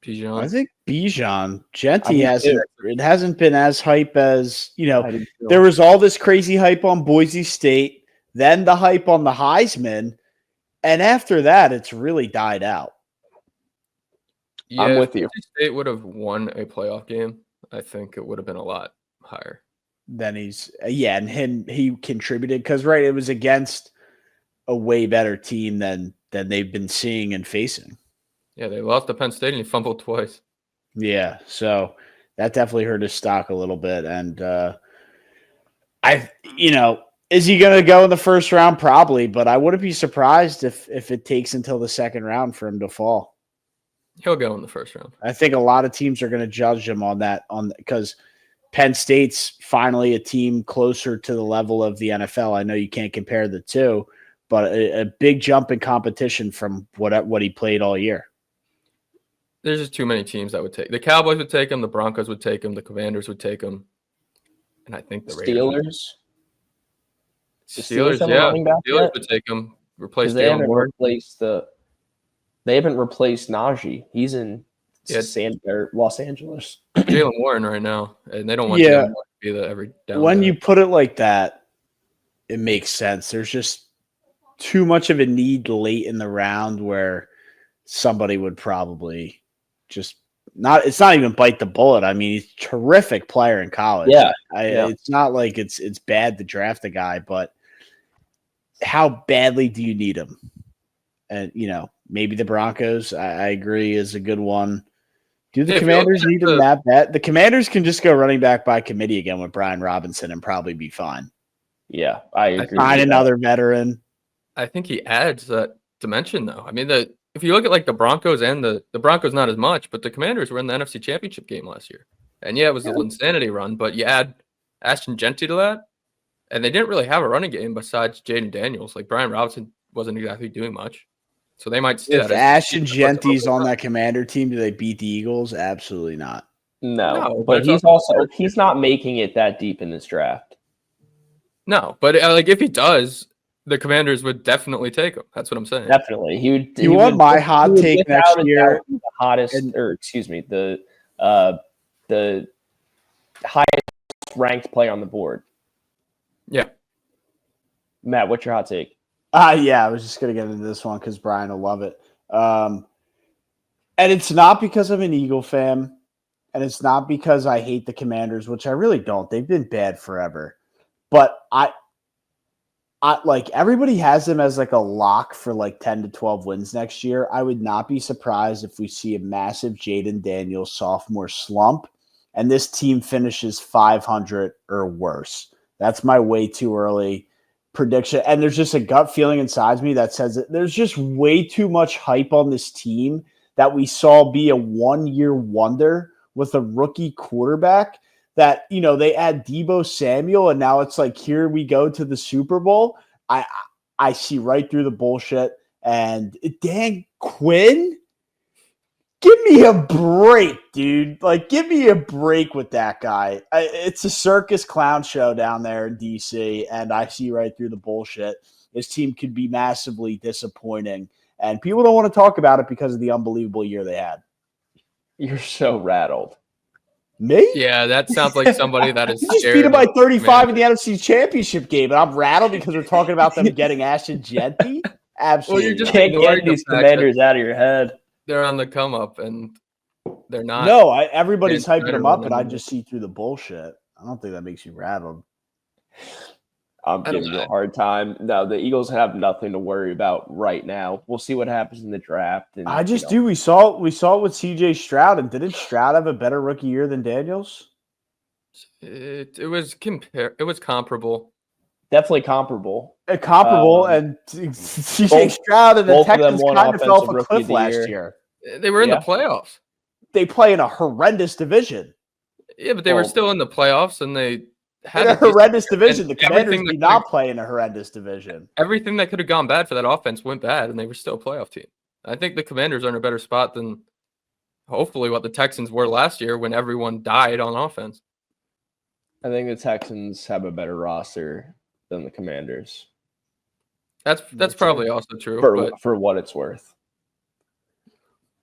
Bijan. I think Bijan. Jeanty hasn't been as hype as, there was all this crazy hype on Boise State, then the hype on the Heisman, and after that, it's really died out. Yeah, I'm with you. If Boise State would have won a playoff game, I think it would have been a lot higher. Then he contributed because it was against a way better team than they've been seeing and facing. Yeah, they lost to Penn State and he fumbled twice. Yeah, so that definitely hurt his stock a little bit. And is he going to go in the first round? Probably, but I wouldn't be surprised if it takes until the second round for him to fall. He'll go in the first round. I think a lot of teams are going to judge him on that because Penn State's finally a team closer to the level of the NFL. I know you can't compare the two, but a big jump in competition from what he played all year. There's just too many teams that would take. The Cowboys would take him. The Broncos would take him. The Commanders would take him. And I think the Raiders. Steelers, yeah. Steelers would take him. Replace Jalen Warren. They haven't replaced Najee. He's in Los Angeles. Jalen Warren right now. And they don't want Jalen Warren to be the every down. When you put it like that, it makes sense. There's just too much of a need late in the round where somebody would probably just it's not even bite the bullet. I mean, he's a terrific player in college. Yeah. It's not like it's bad to draft a guy, but how badly do you need him? And, maybe the Broncos, I agree, is a good one. Do the Commanders need him that bad? The Commanders can just go running back by committee again with Brian Robinson and probably be fine. Yeah, I agree. Find another veteran. I think he adds that dimension, though. I mean, if you look at the Broncos and the Broncos, not as much, but the Commanders were in the NFC Championship game last year. And it was an insanity run, but you add Ashton Jeanty to that, and they didn't really have a running game besides Jaden Daniels. Brian Robinson wasn't exactly doing much. So they might see that. If Ashton Jeanty's on that Commander team, do they beat the Eagles? Absolutely not. No, but he's not making it that deep in this draft. No, but if he does, the Commanders would definitely take him. That's what I'm saying. Definitely. You want my hot take next year? The hottest, the highest ranked player on the board. Yeah. Matt, what's your hot take? Yeah, I was just going to get into this one because Brian will love it. And it's not because I'm an Eagle fan, and it's not because I hate the Commanders, which I really don't. They've been bad forever. But I everybody has them as a lock for 10 to 12 wins next year. I would not be surprised if we see a massive Jaden Daniels sophomore slump and this team finishes 500 or worse. That's my way too early prediction. And there's just a gut feeling inside me that says that there's just way too much hype on this team that we saw be a one-year wonder with a rookie quarterback. That, they add Deebo Samuel, and now it's here we go to the Super Bowl. I see right through the bullshit. And Dan Quinn, give me a break, dude. Give me a break with that guy. It's a circus clown show down there in D.C., and I see right through the bullshit. This team could be massively disappointing, and people don't want to talk about it because of the unbelievable year they had. You're so rattled. Me? Yeah, that sounds like somebody that is. You just beat him by 35 in the NFC Championship game, and I'm rattled because we're talking about them getting Ashton Jeanty. Absolutely, well, you just can't get these Commanders out of your head. They're on the come up, and they're not. No, everybody's hyping them up, but I just see through the bullshit. I don't think that makes you rattled. I'm giving you a hard time. No, the Eagles have nothing to worry about right now. We'll see what happens in the draft. And, I just do. We saw it with C.J. Stroud, and didn't Stroud have a better rookie year than Daniels? It was comparable. Definitely comparable. And C.J. Stroud and the Texans kind of fell off a cliff last year. They were in the playoffs. They play in a horrendous division. Yeah, but they were still in the playoffs, and they had in a horrendous division. and The Commanders everything do that not play in a horrendous division. everything that could have gone bad for that offense went bad, and they were still a playoff team. I think the Commanders are in a better spot than hopefully what the Texans were last year when everyone died on offense. I think the Texans have a better roster than the Commanders. That's probably also true. For what it's worth.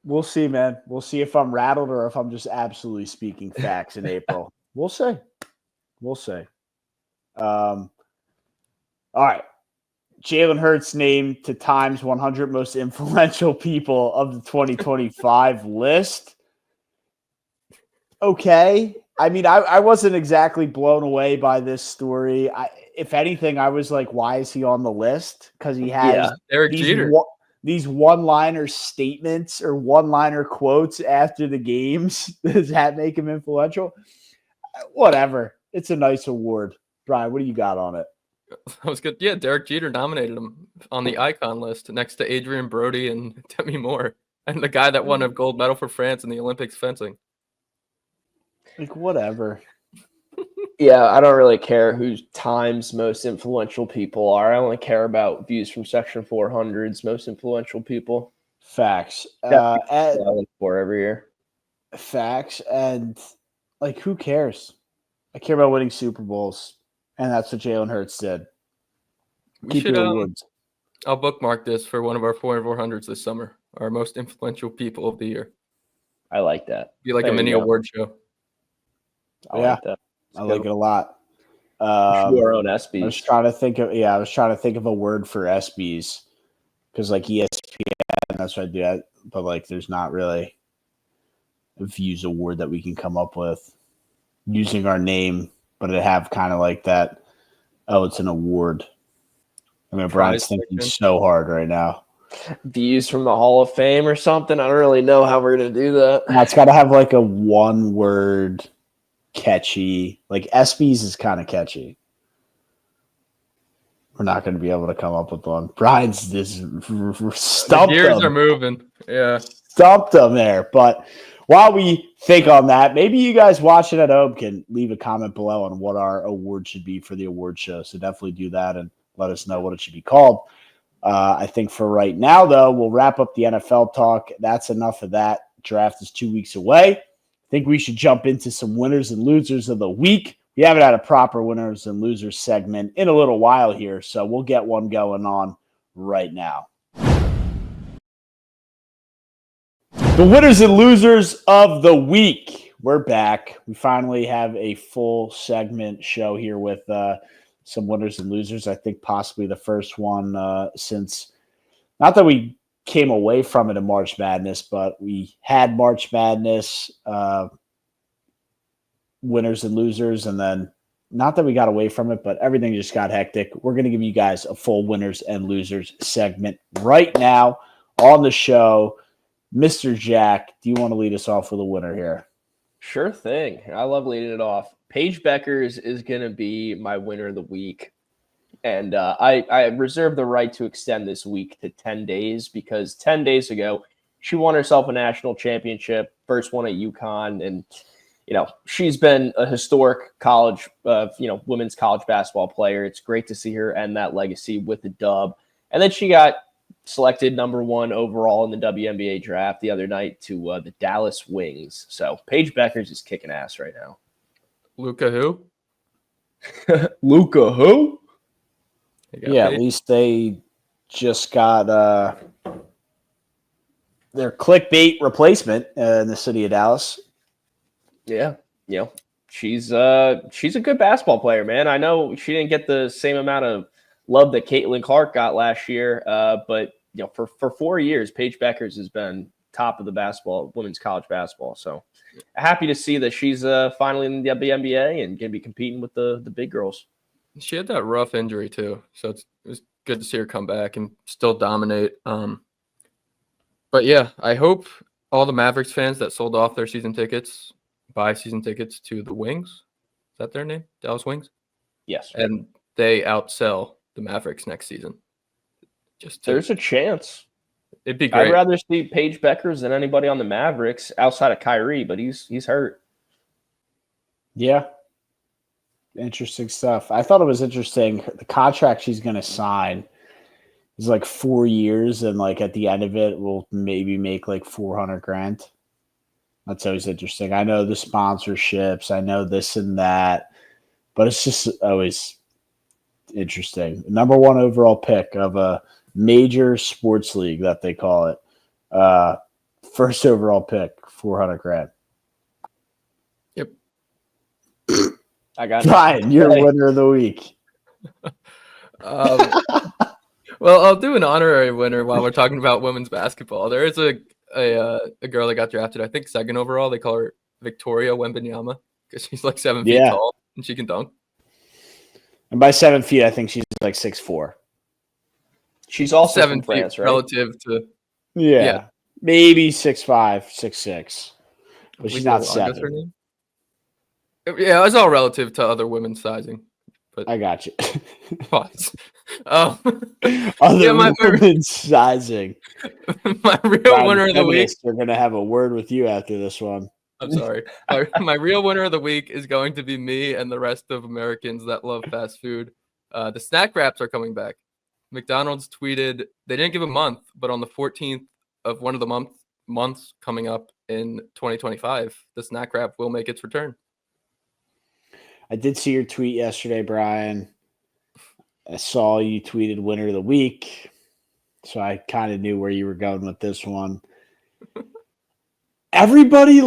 We'll see, man. We'll see if I'm rattled or if I'm just absolutely speaking facts in April. We'll see. We'll see. All right. Jalen Hurts named to Time's 100 most influential people of the 2025 list. Okay. I mean, I wasn't exactly blown away by this story. If anything, I was like, why is he on the list? Because he has Derek Jeter. These one-liner statements or one-liner quotes after the games. Does that make him influential? Whatever. It's a nice award. Brian, what do you got on it? That was good. Yeah, Derek Jeter nominated him on the icon list next to Adrian Brody and Demi Moore, and the guy that won a gold medal for France in the Olympics fencing. Like, whatever. Yeah, I don't really care who Time's most influential people are. I only care about views from Section 400's most influential people. Facts. I look for every year. Facts. And, like, who cares? I care about winning Super Bowls, and that's what Jalen Hurts did. Keep your awards. I'll bookmark this for one of our 400s this summer, our most influential people of the year. I like that. Be like a mini award show. I like that. I like it a lot. Our own ESPYs. I was trying to think of a word for ESPYs because like ESPN, that's what I do. But like, there's not really a views award that we can come up with using our name, but it have kind of like that. Oh, it's an award. I mean, Brian's thinking so hard right now. Views from the Hall of Fame or something. I don't really know how we're gonna do that. It's got to have like a one word. Catchy, like ESPYs is kind of catchy. We're not going to be able to come up with one. Brian's this stumped. The gears are moving. Yeah, stumped them there. But while we think on that, maybe you guys watching at home can leave a comment below on what our award should be for the award show. So definitely do that and let us know what it should be called. I think for right now, though, we'll wrap up the NFL talk. That's enough of that. Draft is 2 weeks away. I think we should jump into some winners and losers of the week. We haven't had a proper winners and losers segment in a little while here, so we'll get one going on right now. The winners and losers of the week. We're back. We finally have a full segment show here with some winners and losers. I think possibly the first one since, not that we came away from it in March Madness, but we had March Madness winners and losers, and then not that we got away from it, but everything just got hectic. We're going to give you guys a full winners and losers segment right now on the show. Mr. Jack, do you want to lead us off with a winner here? Sure thing. I love leading it off. Paige Bueckers is going to be my winner of the week. And I reserve the right to extend this week to 10 days because 10 days ago, she won herself a national championship, first one at UConn. And, she's been a historic college, women's college basketball player. It's great to see her end that legacy with the dub. And then she got selected number 1 overall in the WNBA draft the other night to the Dallas Wings. So Paige Bueckers is kicking ass right now. Luka who? Luka who? Yeah, at least they just got their clickbait replacement in the city of Dallas. Yeah, she's a good basketball player, man. I know she didn't get the same amount of love that Caitlin Clark got last year, but for 4 years, Paige Bueckers has been top of the women's college basketball. So happy to see that she's finally in the WNBA and going to be competing with the big girls. She had that rough injury too, so it was good to see her come back and still dominate. But yeah, I hope all the Mavericks fans that sold off their season tickets buy season tickets to the Wings. Is that their name? Dallas Wings? Yes. And they outsell the Mavericks next season. There's a chance. It'd be great. I'd rather see Paige Bueckers than anybody on the Mavericks outside of Kyrie, but he's hurt. Yeah. Interesting stuff. I thought it was interesting. The contract she's going to sign is like 4 years, and like at the end of it, we'll maybe make like $400,000. That's always interesting. I know the sponsorships, I know this and that, but it's just always interesting. Number 1 overall pick of a major sports league that they call it. First overall pick, $400,000. Yep. I got Brian, you're winner of the week. Well, I'll do an honorary winner while we're talking about women's basketball. There is a girl that got drafted, I think, 2nd overall. They call her Victoria Wembanyama because she's like 7 feet tall and she can dunk. And by 7 feet, I think she's like 6'4". She's also 7 from France, feet right? relative to maybe 6'5", 6'6", but she's not 7. Yeah, it's all relative to other women's sizing. But I got you. Other women's sizing. My real winner of the week. We're going to have a word with you after this one. I'm sorry. My real winner of the week is going to be me and the rest of Americans that love fast food. The snack wraps are coming back. McDonald's tweeted, they didn't give a month, but on the 14th of one of the months coming up in 2025, the snack wrap will make its return. I did see your tweet yesterday, Brian. I saw you tweeted winner of the week, so I kind of knew where you were going with this one. Everybody,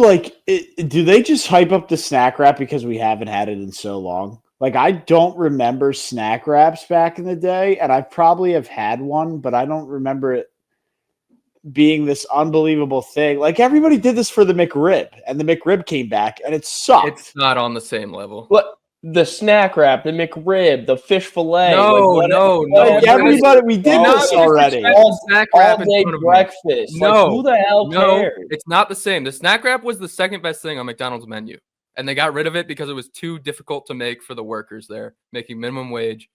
do they just hype up the snack wrap because we haven't had it in so long? Like, I don't remember snack wraps back in the day, and I probably have had one, but I don't remember it being this unbelievable thing. Like, everybody did this for the McRib, and the McRib came back, and it sucked. It's not on the same level. What? The snack wrap, the McRib, the fish fillet. No. Everybody, we did this already. All day breakfast. No, who the hell cares? It's not the same. The snack wrap was the second best thing on McDonald's menu, and they got rid of it because it was too difficult to make for the workers there, making minimum wage,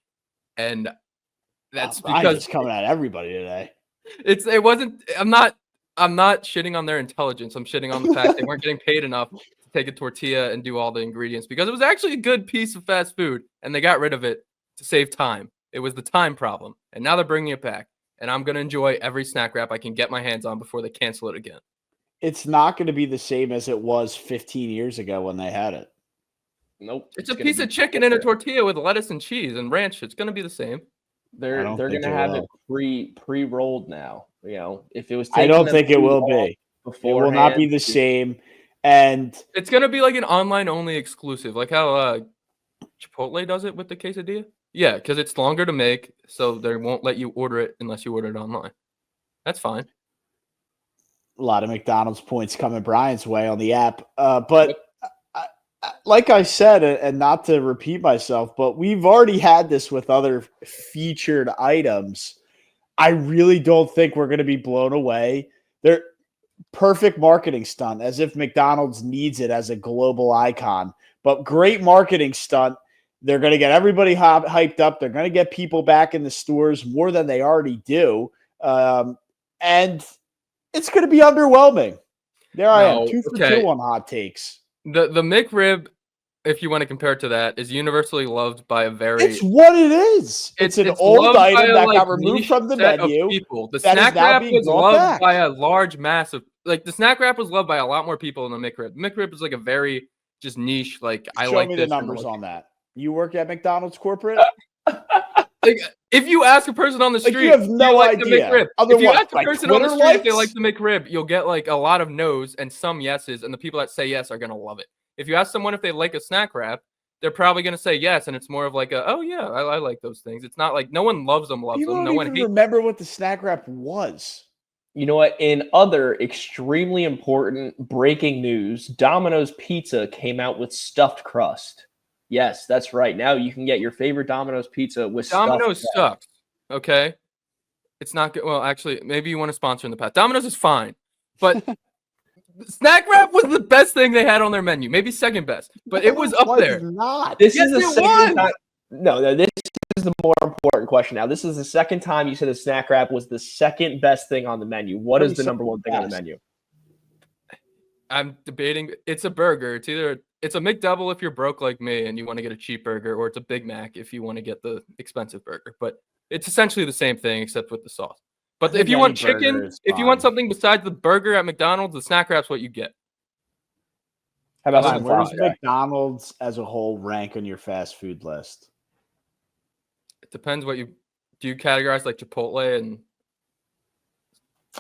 and that's because it's coming at everybody today. It wasn't. I'm not shitting on their intelligence. I'm shitting on the fact they weren't getting paid enough to take a tortilla and do all the ingredients, because it was actually a good piece of fast food, and they got rid of it to save time. It was the time problem, and now they're bringing it back, and I'm going to enjoy every snack wrap I can get my hands on before they cancel it again. It's not going to be the same as it was 15 years ago when they had it. Nope. It's a piece of chicken in a tortilla with lettuce and cheese and ranch. It's going to be the same. They're going to have it pre-rolled now. You know, if it was, I don't think it will be. It will not be the same. And it's going to be like an online only exclusive, like how Chipotle does it with the quesadilla. Yeah, because it's longer to make, so they won't let you order it unless you order it online. That's fine. A lot of McDonald's points coming Brian's way on the app. But like I said, and not to repeat myself, but we've already had this with other featured items. I really don't think we're going to be blown away. They're perfect marketing stunt, as if McDonald's needs it as a global icon. But great marketing stunt. They're going to get everybody hyped up. They're going to get people back in the stores more than they already do. And it's going to be underwhelming. There I am, 2 for 2 on hot takes. The McRib, if you want to compare it to that, is universally loved by a very... It's what it is. It's an old item that got removed from the menu. The snack wrap was loved by a large mass of... Like, the snack wrap was loved by a lot more people than the McRib. McRib is like a very just niche, like, I like this. Show me the numbers on that. You work at McDonald's corporate? Like, if you ask a person on the street, you have no idea. If you ask a person on the street if they like the McRib, you'll get like a lot of no's and some yeses, and the people that say yes are gonna love it. If you ask someone if they like a snack wrap, they're probably gonna say yes, and it's more of like a, oh yeah, I like those things. It's not like no one loves them. No one hates. Remember what the snack wrap was. You know what? In other extremely important breaking news, Domino's Pizza came out with stuffed crust. Yes, that's right. Now you can get your favorite Domino's pizza with Domino's sucks. Okay, it's not good. Well, actually, maybe you want to sponsor in the past. Domino's is fine, but snack wrap was the best thing they had on their menu. Maybe second best, but it was up there. Not. This is the second time. No, this is the more important question now. This is the second time you said the snack wrap was the second best thing on the menu. What is the number one thing on the menu? I'm debating. It's a burger. it's a McDouble if you're broke like me and you want to get a cheap burger, or it's a Big Mac if you want to get the expensive burger. But it's essentially the same thing except with the sauce. But if you want chicken, if you want something besides the burger at McDonald's, the snack wrap's what you get. How about Ryan, some where does fries? McDonald's as a whole rank on your fast food list? It depends what do you categorize like Chipotle and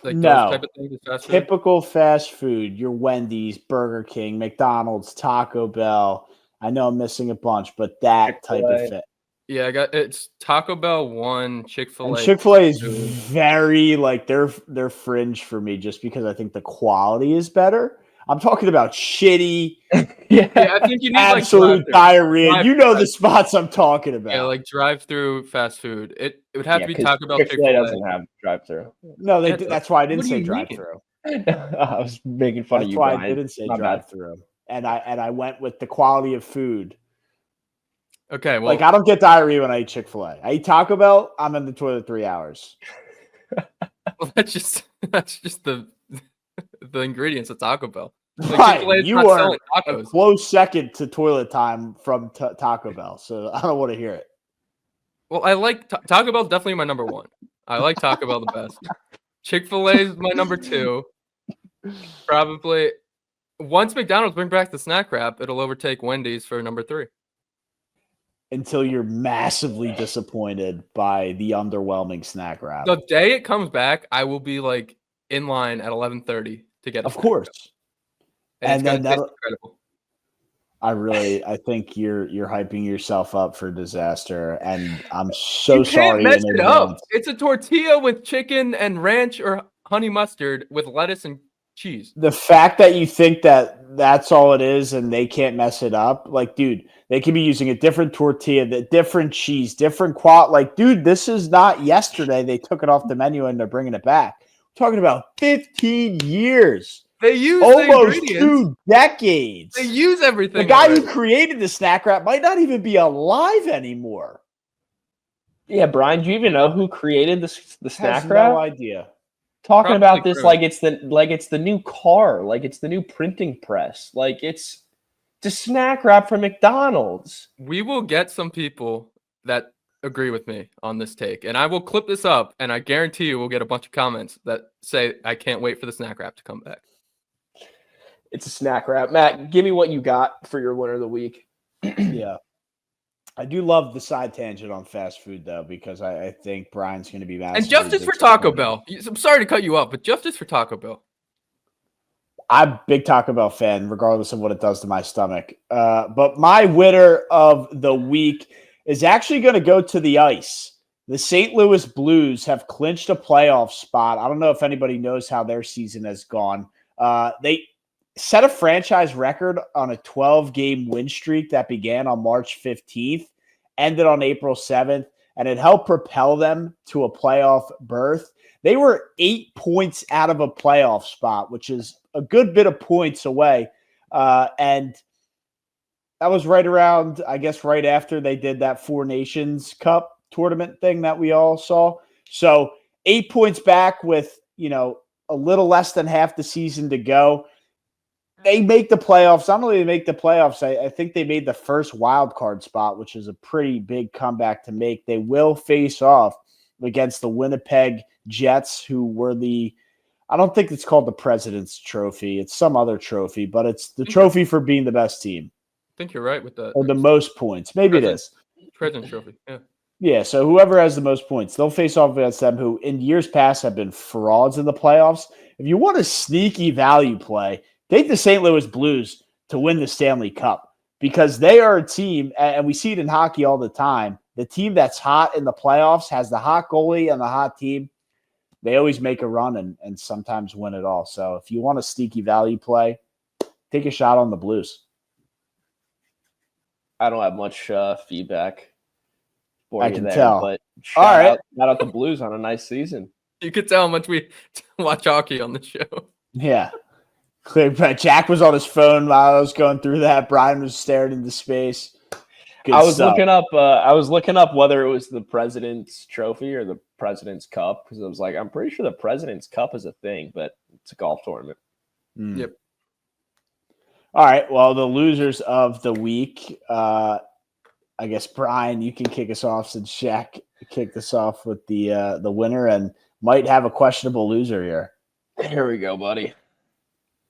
like No. those type of things as fast food? Typical fast food, your Wendy's, Burger King, McDonald's, Taco Bell. I know I'm missing a bunch, but that type of fit. Yeah, it's Taco Bell 1, Chick-fil-A. And Chick-fil-A is very like they're fringe for me just because I think the quality is better. I'm talking about shitty, yeah, I think you need absolute diarrhea. You know the spots I'm talking about. Yeah, like drive-through fast food. It would have to be Taco Bell. Chick-fil-A doesn't have drive-through. No, they do. That's why I didn't say drive-through. I was making fun of you. That's why I didn't say drive-through. And I went with the quality of food. Okay, well, like I don't get diarrhea when I eat Chick-fil-A. I eat Taco Bell, I'm in the toilet 3 hours. Well, that's just the ingredients of Taco Bell. Like, right, you are a close second to toilet time from Taco Bell, so I don't want to hear it. Well, I like Taco Bell. Definitely my number one. I like Taco Bell the best. Chick-fil-A is my number 2. Probably once McDonald's bring back the snack wrap, it'll overtake Wendy's for number 3. Until you're massively disappointed by the underwhelming snack wrap. The day it comes back, I will be like in line at 11:30 to get it. Of course. And then that's incredible. I think you're hyping yourself up for disaster, and I'm so you sorry. Can't mess it up. It's a tortilla with chicken and ranch or honey mustard with lettuce and cheese. The fact that you think that that's all it is and they can't mess it up, like, dude, they could be using a different tortilla, the different cheese, different quality. Like, dude, this is not yesterday. They took it off the menu and they're bringing it back. We're talking about 15 years. They use almost 2 decades. They use everything. The guy who created the snack wrap might not even be alive anymore. Yeah, Brian, do you even know who created the snack wrap? No idea. Talking about this like it's the new car, like it's the new printing press, like it's the snack wrap from McDonald's. We will get some people that agree with me on this take, and I will clip this up, and I guarantee you we'll get a bunch of comments that say I can't wait for the snack wrap to come back. It's a snack wrap. Matt, give me what you got for your winner of the week. Yeah. I do love the side tangent on fast food, though, because I think Brian's going to be mad. And justice for Taco Bell. I'm sorry to cut you off, but justice for Taco Bell. I'm a big Taco Bell fan, regardless of what it does to my stomach. But my winner of the week is actually going to go to the ice. The St. Louis Blues have clinched a playoff spot. I don't know if anybody knows how their season has gone. They set a franchise record on a 12-game win streak that began on March 15th, ended on April 7th, and it helped propel them to a playoff berth. They were 8 points out of a playoff spot, which is a good bit of points away. And that was right around, I guess, right after they did that Four Nations Cup tournament thing that we all saw. So 8 points back with, a little less than half the season to go. They make the playoffs. Not only do they make the playoffs, I think they made the first wild card spot, which is a pretty big comeback to make. They will face off against the Winnipeg Jets, who were I don't think it's called the President's Trophy. It's some other trophy, but it's the trophy for being the best team. I think you're right with that. Or the most points. Maybe it is. President's Trophy, yeah. Yeah, so whoever has the most points, they'll face off against them, who in years past have been frauds in the playoffs. If you want a sneaky value play, take the St. Louis Blues to win the Stanley Cup, because they are a team, and we see it in hockey all the time. The team that's hot in the playoffs has the hot goalie and the hot team. They always make a run and sometimes win it all. So if you want a sneaky value play, take a shot on the Blues. I don't have much feedback for I you can there, tell. But shout out the Blues on a nice season. You could tell how much we watch hockey on the show. Yeah. Clear. Jack was on his phone while I was going through that. Brian was staring into space. I was looking up whether it was the President's Trophy or the President's Cup, because I was like, I'm pretty sure the President's Cup is a thing, but it's a golf tournament. Yep. All right. Well, the losers of the week. I guess Brian, you can kick us off since Shaq kicked us off with the winner and might have a questionable loser here. Here we go, buddy.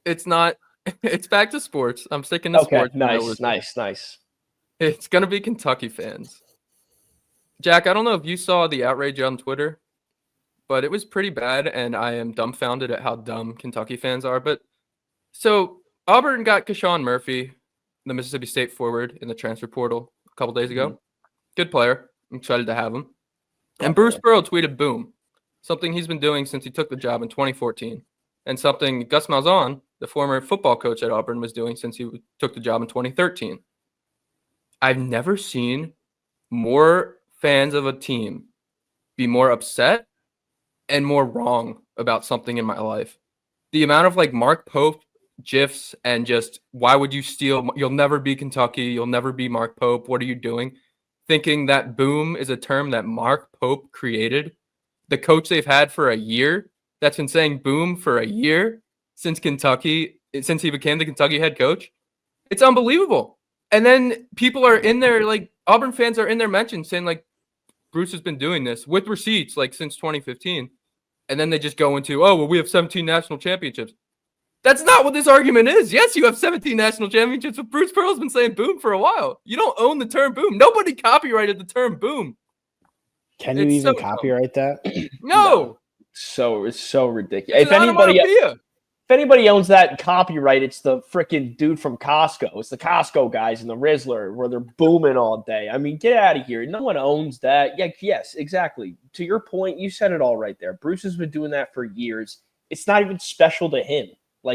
It's not. It's back to sports. I'm sticking to sports. Nice. It's gonna be Kentucky fans. Jack, I don't know if you saw the outrage on Twitter, but it was pretty bad, and I am dumbfounded at how dumb Kentucky fans are. But so Auburn got Keshawn Murphy, the Mississippi State forward, in the transfer portal a couple days ago. Good player. I'm excited to have him. And Bruce Pearl tweeted boom, something he's been doing since he took the job in 2014, and something Gus Malzahn, the former football coach at Auburn, was doing since he took the job in 2013. I've never seen more fans of a team be more upset and more wrong about something in my life. The amount of Mark Pope GIFs and just, why would you steal? You'll never be Kentucky. You'll never be Mark Pope. What are you doing? Thinking that boom is a term that Mark Pope created. The coach they've had for a year that's been saying boom for a year since he became the Kentucky head coach. It's unbelievable. And then people are in there, Auburn fans are in their mentions saying Bruce has been doing this with receipts since 2015. And then they just go into, oh, well, we have 17 national championships. That's not what this argument is. Yes, you have 17 national championships, but Bruce Pearl's been saying boom for a while. You don't own the term boom. Nobody copyrighted the term boom. Can you even copyright that? No. So it's so ridiculous. If anybody owns that copyright, it's the freaking dude from Costco. It's the Costco guys and the Rizzler where they're booming all day. I mean, get out of here. No one owns that. Yeah, yes, exactly. To your point, you said it all right there. Bruce has been doing that for years. It's not even special to him.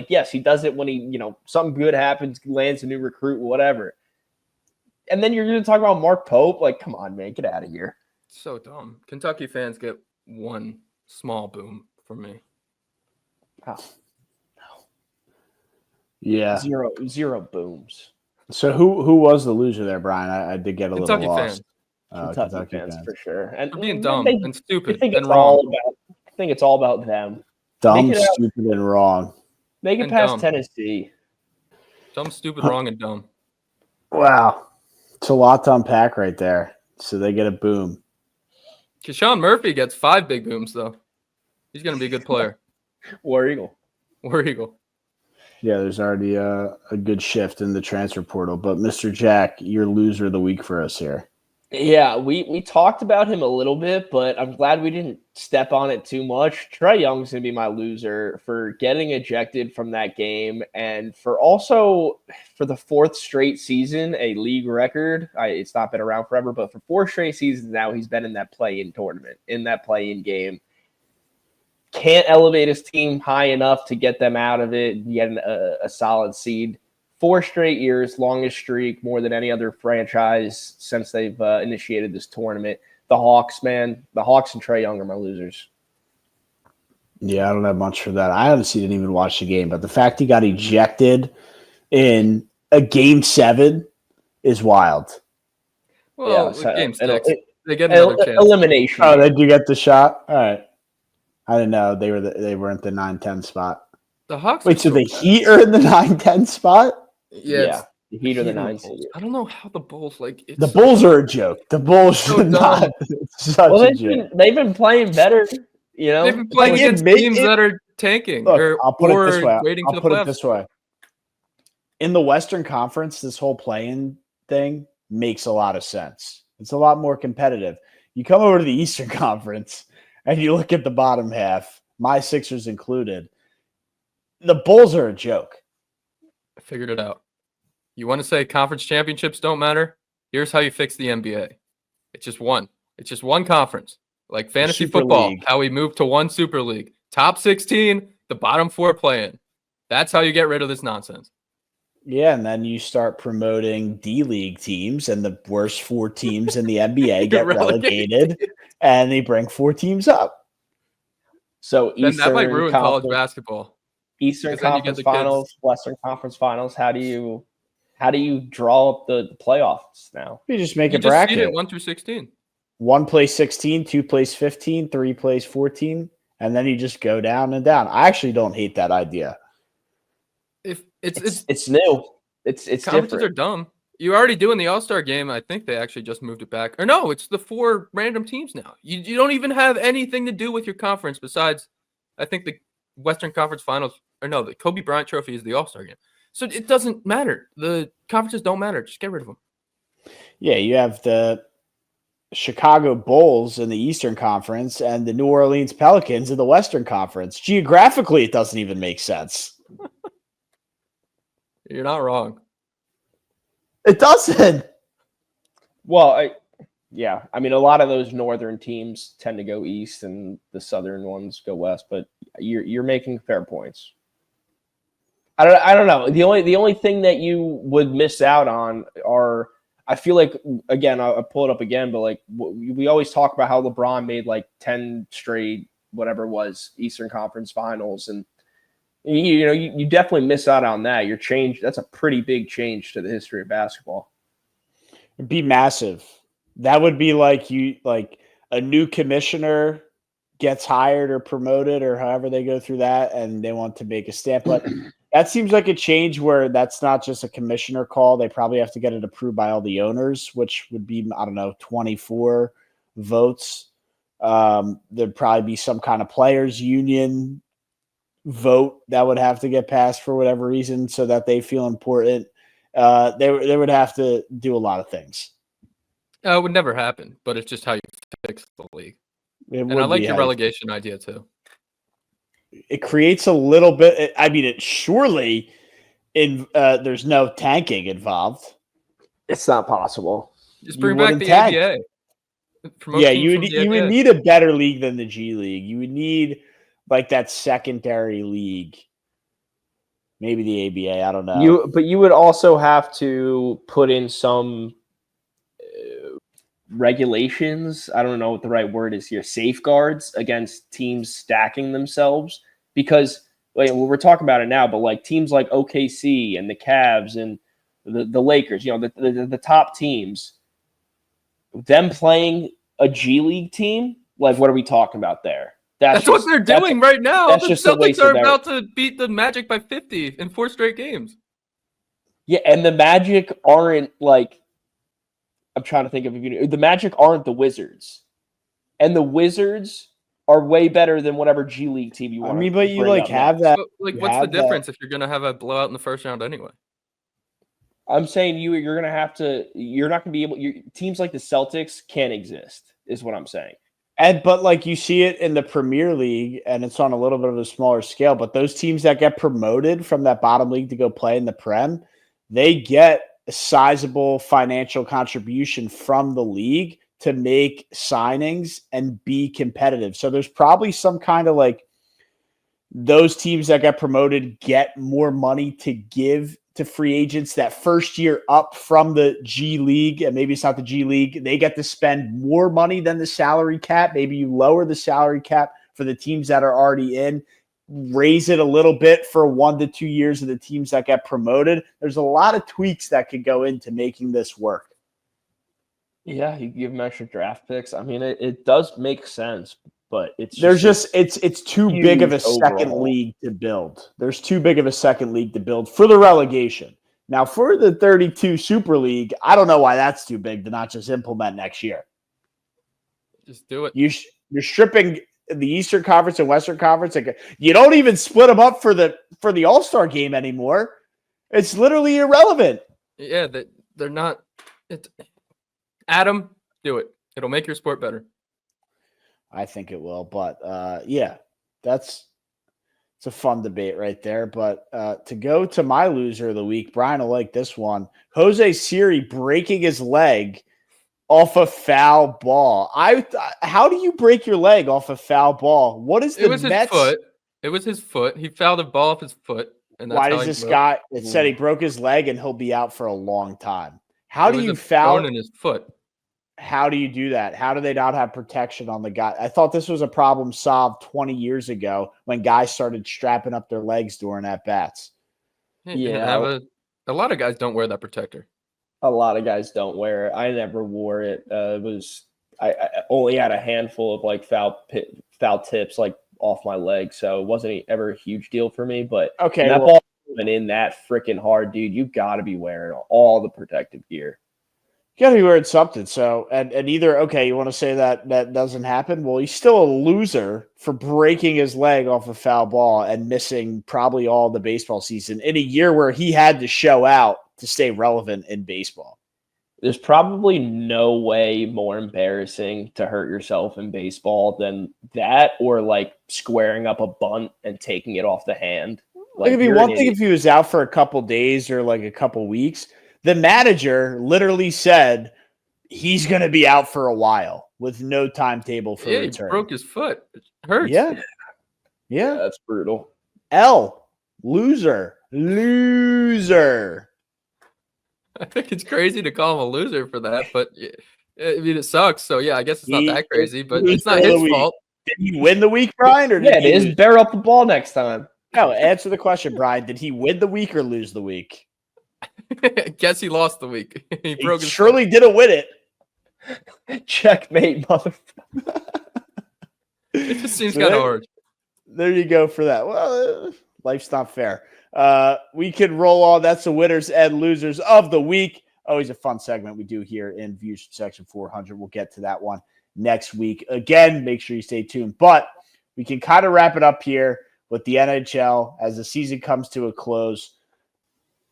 Yes, he does it when he, something good happens, lands a new recruit, whatever. And then you're going to talk about Mark Pope? Come on, man, get out of here. So dumb. Kentucky fans get one small boom from me. Oh. Yeah. Zero booms. So who was the loser there, Brian? I did get a Kentucky little lost. Kentucky fans for sure. And they're being dumb and stupid and wrong. I think it's all about them. Dumb, stupid, and wrong. Make it past Tennessee. Dumb, stupid, wrong, and dumb. Wow. It's a lot to unpack right there. So they get a boom. Keshawn Murphy gets 5 big booms, though. He's going to be a good player. War Eagle. Yeah, there's already a good shift in the transfer portal. But Mr. Jack, you're loser of the week for us here. Yeah, we talked about him a little bit, but I'm glad we didn't step on it too much. Trae Young's going to be my loser for getting ejected from that game and for the 4th straight season, a league record. It's not been around forever, but for 4 straight seasons now, he's been in that play-in tournament, in that play-in game. Can't elevate his team high enough to get them out of it and get a solid seed. 4 straight years, longest streak, more than any other franchise since they've initiated this tournament. The Hawks, man. The Hawks and Trae Young are my losers. Yeah, I don't have much for that. I honestly didn't even watch the game, but the fact he got ejected in a Game 7 is wild. Well, Game 6, they get another chance. Elimination. Oh, did you get the shot? All right. I didn't know they weren't the 9-10 spot. The Hawks. Wait, so the Heat are in the 9-10 spot? Yeah. The Heat are the 9 seed. I don't know how the Bulls the Bulls are a joke. The Bulls are not such a joke. They've been playing better. They've been playing against teams that are tanking. Look, I'll put it this way. I'll put it this way. In the Western Conference, this whole play-in thing makes a lot of sense. It's a lot more competitive. You come over to the Eastern Conference and you look at the bottom half, my Sixers included. The Bulls are a joke. I figured it out. You want to say conference championships don't matter? Here's how you fix the NBA. It's just one. It's just one conference. Like fantasy football, how we moved to one Super League. Top 16, the bottom 4 play-in. That's how you get rid of this nonsense. Yeah, and then you start promoting D-League teams, and the worst 4 teams in the NBA get relegated, and they bring 4 teams up. So that might ruin college basketball. Eastern Conference Finals, Western Conference Finals. How do you draw up the playoffs now? You just make a bracket. Seed it 1 through 16. 1 plays 16, 2 plays 15, 3 plays 14, and then you just go down and down. I actually don't hate that idea. It's new. It's Conferences different. are dumb. You're already doing the All-Star game. I think they actually just moved it back. Or no, it's the 4 random teams now. You don't even have anything to do with your conference besides, I think, the Western Conference Finals. Or no, the Kobe Bryant Trophy is the All-Star game. So it doesn't matter. The conferences don't matter. Just get rid of them. Yeah, you have the Chicago Bulls in the Eastern Conference and the New Orleans Pelicans in the Western Conference. Geographically, it doesn't even make sense. You're not wrong. It doesn't. Well, I mean, a lot of those northern teams tend to go east, and the southern ones go west. But you're making fair points. I don't know. The only thing that you would miss out on are, I feel like, again, I'll pull it up again, but like we always talk about how LeBron made like 10 straight whatever it was Eastern Conference Finals, and you definitely miss out on that. That's a pretty big change to the history of basketball. It'd be massive. That would be like a new commissioner gets hired or promoted or however they go through that, and they want to make a stamp. But that seems like a change where that's not just a commissioner call. They probably have to get it approved by all the owners, which would be, 24 votes. There'd probably be some kind of players union vote that would have to get passed for whatever reason so that they feel important. They would have to do a lot of things. It would never happen, but it's just how you fix the league. And I like your relegation idea too. It creates a little bit. I mean, it surely there's no tanking involved. It's not possible. Just bring back the ABA. Yeah, you would need a better league than the G League. You would need like that secondary league. Maybe the ABA. I don't know. But you would also have to put in some regulations. I don't know what the right word is here. Safeguards against teams stacking themselves, because we're talking about it now, but like teams like OKC and the Cavs and the Lakers, the top teams, them playing a G League team, like what are we talking about there? That's what they're doing right now. The Celtics are about to beat the Magic by 50 in 4 straight games. Yeah, and the Magic aren't like, I'm trying to think of the Magic aren't the Wizards, and the Wizards are way better than whatever G League team you want. I mean, but you have that. What's the difference if you're going to have a blowout in the first round anyway? I'm saying you're going to have to. You're not going to be able. Teams like the Celtics can't exist, is what I'm saying. But like you see it in the Premier League, and it's on a little bit of a smaller scale. But those teams that get promoted from that bottom league to go play in the Prem, they get a sizable financial contribution from the league to make signings and be competitive. So there's probably some kind of like those teams that get promoted get more money to give to free agents that first year up from the G League. And maybe it's not the G League. They get to spend more money than the salary cap. Maybe you lower the salary cap for the teams that are already in, raise it a little bit for 1 to 2 years of the teams that get promoted. There's a lot of tweaks that could go into making this work. Yeah, you give them extra draft picks. I mean, it does make sense, but it's too big of a second league to build. There's too big of a second league to build for the relegation. Now, for the 32 Super League, I don't know why that's too big to not just implement next year. Just do it. You're stripping the Eastern Conference and Western Conference. You don't even split them up for the All-Star game anymore. It's literally irrelevant. Yeah, they're not. Adam, do it. It'll make your sport better. I think it will, but it's a fun debate right there. But to go to my loser of the week, Brian will like this one. Jose Siri breaking his leg off a foul ball. How do you break your leg off a foul ball? What is the It was his foot. It was his foot. He fouled a ball off his foot. And that's why does this guy? It said he broke his leg and he'll be out for a long time. How do you foul in his foot? How do you do that? How do they not have protection on the guy? I thought this was a problem solved 20 years ago when guys started strapping up their legs during at-bats. Yeah. A lot of guys don't wear that protector. A lot of guys don't wear it. I never wore it. I only had a handful of like foul tips like off my leg, so it wasn't ever a huge deal for me. But okay, that ball and in that freaking hard, dude, you got to be wearing all the protective gear. You got to be wearing something. So, and either, okay, you want to say that doesn't happen? Well, he's still a loser for breaking his leg off a foul ball and missing probably all the baseball season in a year where he had to show out to stay relevant in baseball. There's probably no way more embarrassing to hurt yourself in baseball than that, or like squaring up a bunt and taking it off the hand. Like, it'd be one thing if he was out for a couple days or like a couple weeks. The manager literally said he's going to be out for a while with no timetable for return. He broke his foot. It hurts. Yeah, that's brutal. Loser. I think it's crazy to call him a loser for that, but I mean, it sucks. So, yeah, I guess it's not that crazy, but it's not his fault. Did he win the week, Brian? Or it is. Bear up the ball next time. No, answer the question, Brian. Did he win the week or lose the week? I guess he lost the week. He broke his surely foot. Didn't win it. Checkmate, motherfucker. It just seems kind of hard. There you go for that. Well, life's not fair. We can roll on. That's the winners and losers of the week. Always a fun segment we do here in Views from Section 400. We'll get to that one next week. Again, make sure you stay tuned. But we can kind of wrap it up here with the NHL as the season comes to a close.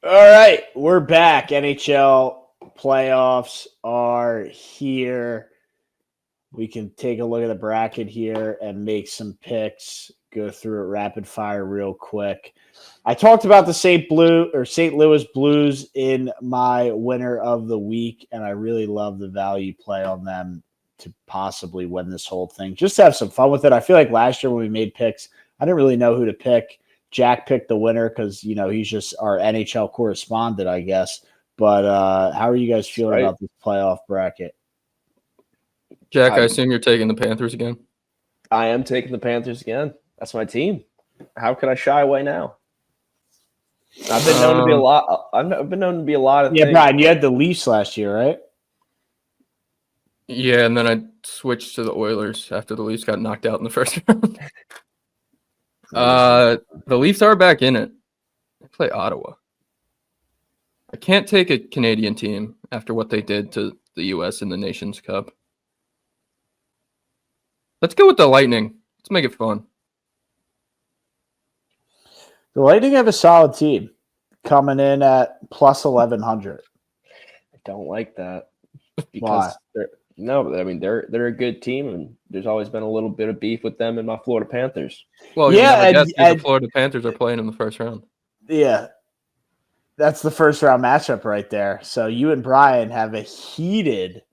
All right, we're back. NHL playoffs are here. We can take a look at the bracket here and make some picks, go through it rapid fire real quick. I talked about the St. Louis Blues in my winner of the week, and I really love the value play on them to possibly win this whole thing. Just to have some fun with it. I feel like last year when we made picks, I didn't really know who to pick. Jack picked the winner because, he's just our NHL correspondent, I guess. But how are you guys feeling about this playoff bracket? Jack, I assume you're taking the Panthers again? I am taking the Panthers again. That's my team. How could I shy away now? I've been known to be a lot. I've been known to be a lot of things. Yeah, Brian, you had the Leafs last year, right? Yeah, and then I switched to the Oilers after the Leafs got knocked out in the first round. The Leafs are back in it. They play Ottawa. I can't take a Canadian team after what they did to the U.S. in the Nations Cup. Let's go with the Lightning. Let's make it fun. The Lightning have a solid team coming in at plus 1,100. I don't like that because they're a good team, and there's always been a little bit of beef with them and my Florida Panthers. Well, the Florida Panthers are playing in the first round. Yeah, that's the first round matchup right there. So you and Brian have a heated.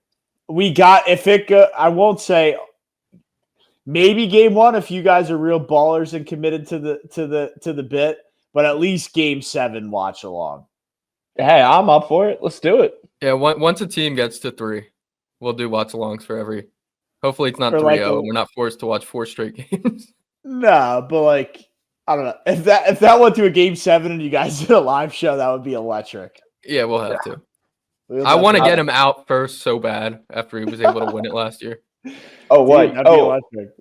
I won't say. Maybe game one if you guys are real ballers and committed to the bit, but at least game 7 watch along. Hey, I'm up for it. Let's do it. Yeah, once a team gets to 3, we'll do watch alongs for every. Hopefully it's not 3-0. We're not forced to watch 4 straight games. No, but I don't know. If that went to a game 7 and you guys did a live show, that would be electric. Yeah, we'll have to. I want to get him out first so bad after he was able to win it last year. Oh, what? Dude,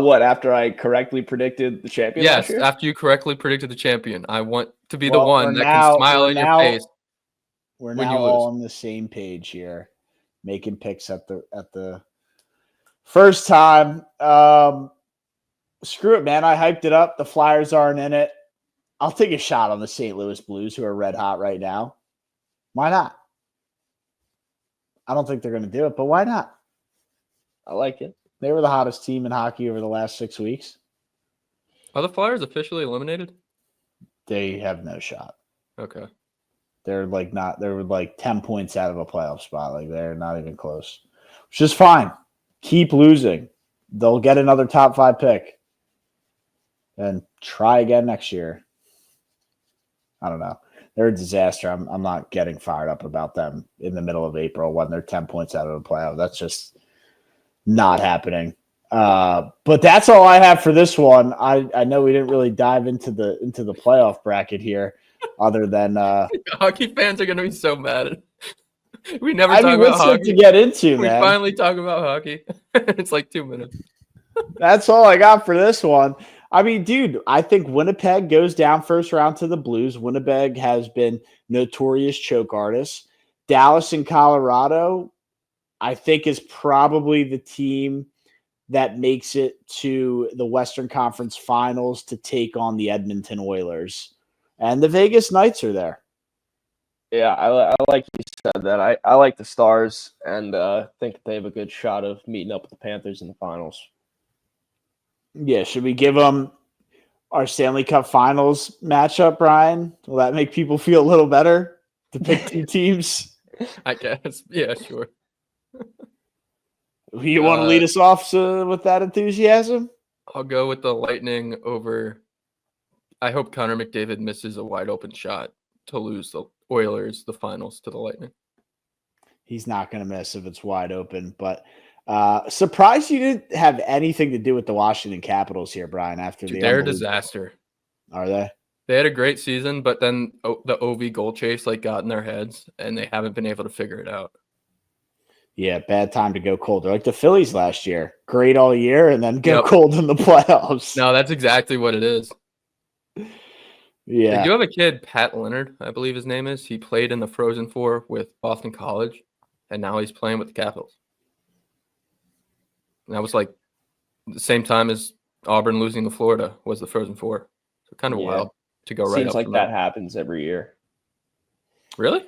what? After I correctly predicted the champion? Yes, after you correctly predicted the champion. I want to be the one that can smile in your face. We're now all on the same page here, making picks at the first time. Screw it, man. I hyped it up. The Flyers aren't in it. I'll take a shot on the St. Louis Blues, who are red hot right now. Why not? I don't think they're going to do it, but why not? I like it. They were the hottest team in hockey over the last 6 weeks. Are the Flyers officially eliminated? They have no shot. Okay. They're like 10 points out of a playoff spot. Like, they're not even close, which is fine. Keep losing. They'll get another top 5 pick and try again next year. I don't know. They're a disaster. I'm not getting fired up about them in the middle of April when they're 10 points out of the playoff. That's just not happening. But that's all I have for this one. I know we didn't really dive into the playoff bracket here, other than hockey fans are gonna be so mad. We never talk about hockey to get into, man. We finally talk about hockey. It's like 2 minutes. That's all I got for this one. I mean, dude, I think Winnipeg goes down first round to the Blues. Winnipeg has been notorious choke artists. Dallas and Colorado, I think, is probably the team that makes it to the Western Conference Finals to take on the Edmonton Oilers. And the Vegas Knights are there. Yeah, I like you said that. I like the Stars and think they have a good shot of meeting up with the Panthers in the finals. Yeah, should we give them our Stanley Cup Finals matchup, Brian? Will that make people feel a little better to pick two teams? I guess. Yeah, sure. You want to lead us off with that enthusiasm? I'll go with the Lightning over. I hope Connor McDavid misses a wide open shot to lose the Oilers the finals to the Lightning. He's not going to miss if it's wide open, but surprised you didn't have anything to do with the Washington Capitals here, Brian. They're a disaster. Are they? They had a great season, but then the OV goal chase got in their heads, and they haven't been able to figure it out. Yeah, bad time to go cold. They're like the Phillies last year. Great all year, and then go cold in the playoffs. No, that's exactly what it is. Yeah. They do have a kid, Pat Leonard, I believe his name is. He played in the Frozen Four with Boston College, and now he's playing with the Capitals. And that was the same time as Auburn losing to Florida was the Frozen Four. So kind of wild to go right up. Seems like that happens every year. Really?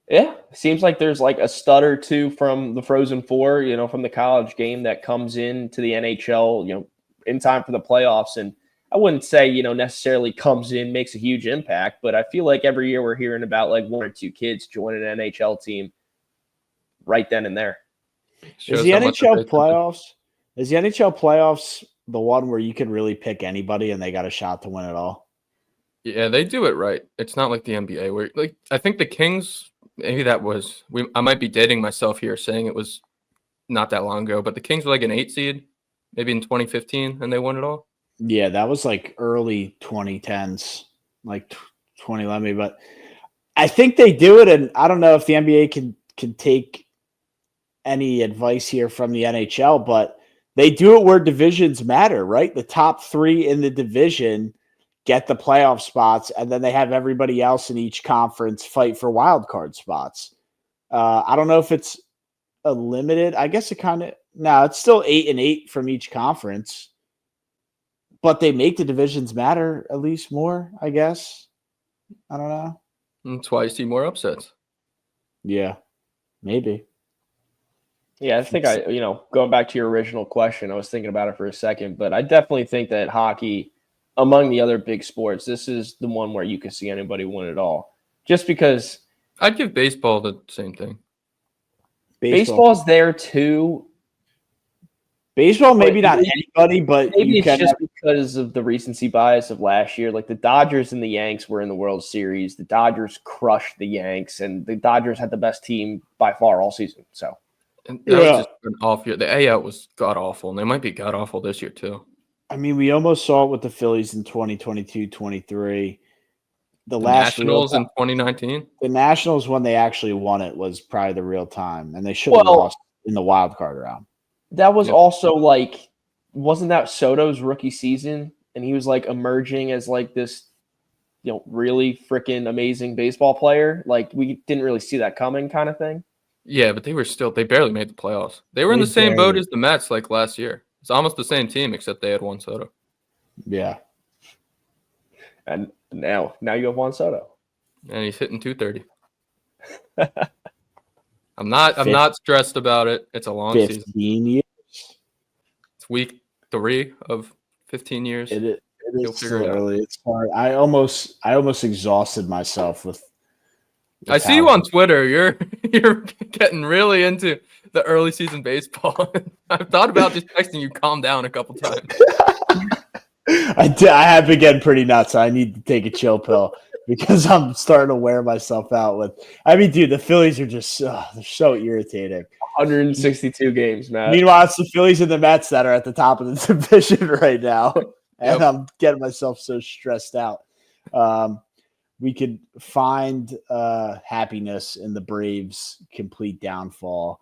Yeah. Seems like there's a stud or two from the Frozen Four, from the college game that comes into the NHL, in time for the playoffs. And I wouldn't say, necessarily comes in, makes a huge impact, but I feel like every year we're hearing about one or two kids joining an NHL team right then and there. Is the NHL playoffs the one where you can really pick anybody and they got a shot to win it all? Yeah, they do it right. It's not like the NBA where I think the Kings, maybe that was I might be dating myself here saying it was not that long ago, but the Kings were an 8 seed, maybe in 2015, and they won it all. Yeah, that was early 2010s, 2011. But I think they do it, and I don't know if the NBA can take any advice here from the NHL, but they do it where divisions matter, right? The top 3 in the division get the playoff spots, and then they have everybody else in each conference fight for wild card spots. I don't know if it's a limited. I guess it's still 8 and 8 from each conference, but they make the divisions matter at least more, I guess. I don't know. That's why you see more upsets. Yeah, maybe. Yeah, I think going back to your original question, I was thinking about it for a second, but I definitely think that hockey, among the other big sports, this is the one where you can see anybody win it all. Just because I'd give baseball the same thing. Baseball's there too. Baseball, maybe not anybody, but maybe it's just because of the recency bias of last year. The Dodgers and the Yanks were in the World Series. The Dodgers crushed the Yanks, and the Dodgers had the best team by far all season. So and that was just an off year. The AL was god awful, and they might be god awful this year too. I mean, we almost saw it with the Phillies in 2022-23. The last Nationals in 2019. The Nationals, when they actually won it, was probably the real time, and they should have lost in the wild card round. That was also wasn't that Soto's rookie season, and he was emerging as this, really freaking amazing baseball player. We didn't really see that coming, kind of thing. Yeah, but they barely made the playoffs. They were in the same boat as the Mets last year. It's almost the same team, except they had Juan Soto. Yeah. And now you have Juan Soto. And he's hitting 230. I'm not stressed about it. It's a long 15 season. Years. It's week 3 of 15 years. It is so early. It's hard. I almost exhausted myself with I see you on Twitter. You're getting really into the early season baseball. I've thought about just texting you, calm down a couple times. I have been getting pretty nuts. I need to take a chill pill because I'm starting to wear myself out with. I mean, dude, the Phillies are just they're so irritating. 162 games, Matt. Meanwhile, it's the Phillies and the Mets that are at the top of the division right now, and I'm getting myself so stressed out. We could find happiness in the Braves' complete downfall.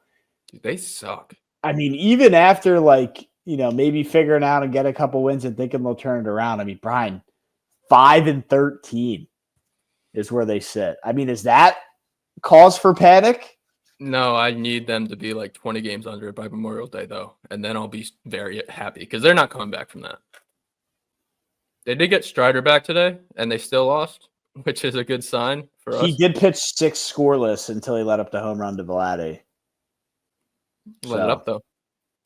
Dude, they suck. I mean, even after maybe figuring out and get a couple wins and thinking they'll turn it around. I mean, Brian, 5-13 is where they sit. I mean, is that cause for panic? No, I need them to be like 20 games under it by Memorial Day, though, and then I'll be very happy because they're not coming back from that. They did get Strider back today, and they still lost, which is a good sign for us. He did pitch 6 scoreless until he let up the home run to Vlade. Let it up, though.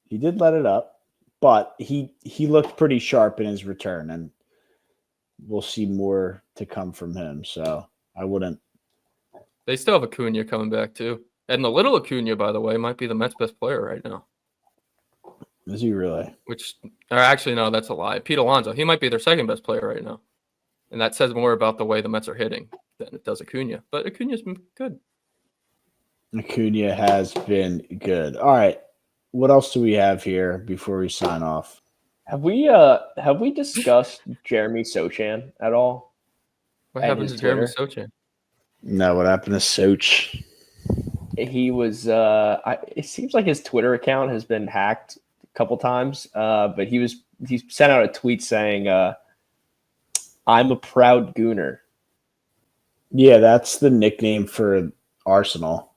He did let it up, but he looked pretty sharp in his return, and we'll see more to come from him. So I wouldn't. They still have Acuna coming back, too. And the little Acuna, by the way, might be the Mets' best player right now. Is he really? Or actually, no, that's a lie. Pete Alonso, he might be their second best player right now. And that says more about the way the Mets are hitting than it does Acuna. But Acuna's been good. Acuna has been good. All right. What else do we have here before we sign off? Have we discussed Jeremy Sochan at all? What happened to Jeremy Sochan? No, what happened to Soch? He was it seems like his Twitter account has been hacked a couple times, but he sent out a tweet saying I'm a proud Gooner. Yeah, that's the nickname for Arsenal.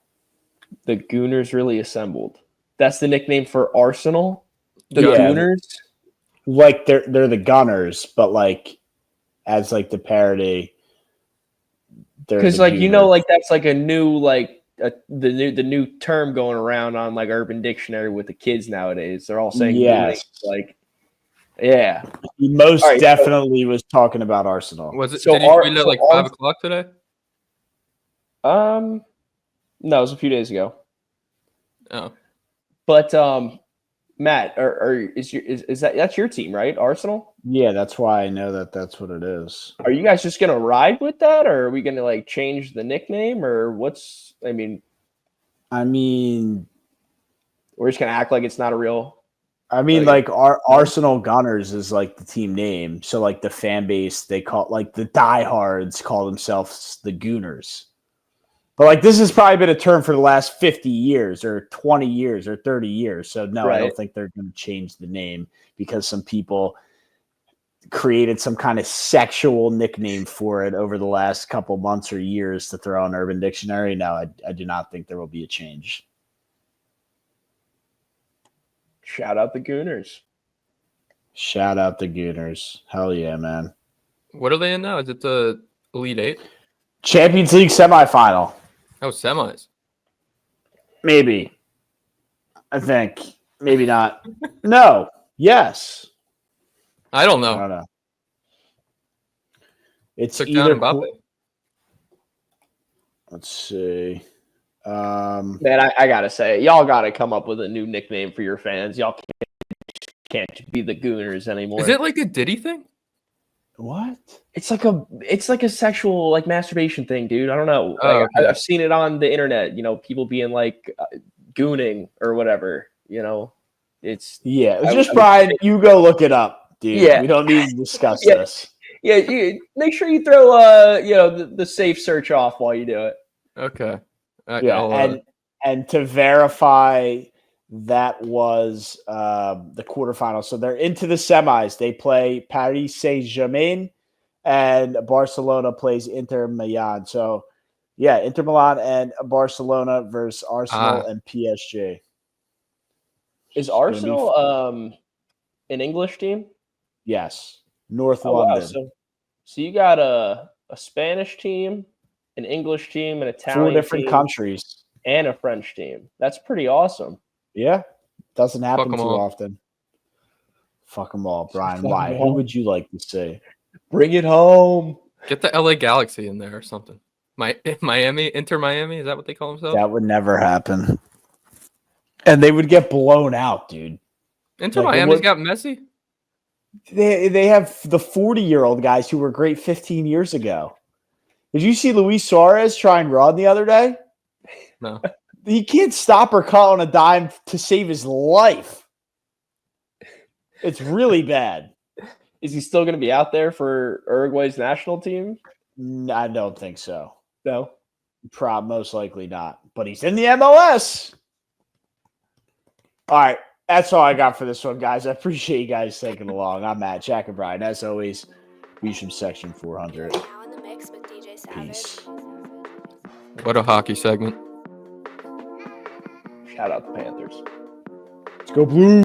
The Gooners really assembled. That's the nickname for Arsenal? The Yeah. Gooners? Like they're the Gunners, but like as like the parody. Because like Gooners. like that's like a new like the new term going around on like Urban Dictionary with the kids nowadays. They're all saying yes. Gooning. Like yeah. He most definitely was talking about Arsenal. Was it? Did he tweet at like 5 o'clock today? No, it was a few days ago. Oh, but Matt, that's your team, right? Arsenal. Yeah, that's why I know that's what it is. Are you guys just gonna ride with that, or are we gonna like change the nickname, or what's? I mean, we're just gonna act like it's not a real. Like our Arsenal Gunners is like the team name. So like the fan base, they call like the diehards call themselves the Gooners. But like this has probably been a term for the last 50 years or 20 years or 30 years. So no, I don't think they're going to change the name because some people created some kind of sexual nickname for it over the last couple months or years to throw on Urban Dictionary. No, I do not think there will be a change. Shout out the Gooners. Shout out the Gooners. Hell yeah, man. What are they in now? Is it the Elite Eight? Champions League semifinal. Oh, semis. Maybe. I think. Maybe not. No. Yes. I don't know. I don't know. It's Took either. down Mbappe. Let's see. Man, I gotta say, y'all gotta come up with a new nickname for your fans. Y'all can't be the Gooners anymore. Is it like a Diddy thing? What? It's like a sexual like masturbation thing, dude. I don't know. Oh, Like, okay. I've seen it on the internet. People being like gooning or whatever. It's Just Brian. You go look it up, dude. Yeah. We don't need to discuss this. yeah. You make sure you throw the safe search off while you do it. Okay. And to verify that was the quarterfinals. So they're into the semis. They play Paris Saint-Germain and Barcelona plays Inter Milan. So, yeah, Inter Milan and Barcelona versus Arsenal and PSG. Is Arsenal an English team? Yes. North London. Wow. So you got a Spanish team, an English team, an Italian 4 different team, countries. and a French team. That's pretty awesome. Yeah. Doesn't happen Fuck 'em too all. often. Fuck them all, Brian. Fuck Why? 'em Who all. would you like to say? Bring it home. Get the LA Galaxy in there or something. Miami, Inter Miami, is that what they call themselves? That would never happen. And they would get blown out, dude. Inter like, Miami's got Messi? They have the 40-year-old guys who were great 15 years ago. Did you see Luis Suarez try and run the other day? No. He can't stop or cut on a dime to save his life. It's really bad. Is he still going to be out there for Uruguay's national team? I don't think so. No. Most likely not. But he's in the MLS. All right. That's all I got for this one, guys. I appreciate you guys taking along. I'm Matt, Jack, and Brian. As always, Beach from Section 400. Now in the mix with DJ Savage. Peace. What a hockey segment. Shout out the Panthers. Let's go Blue.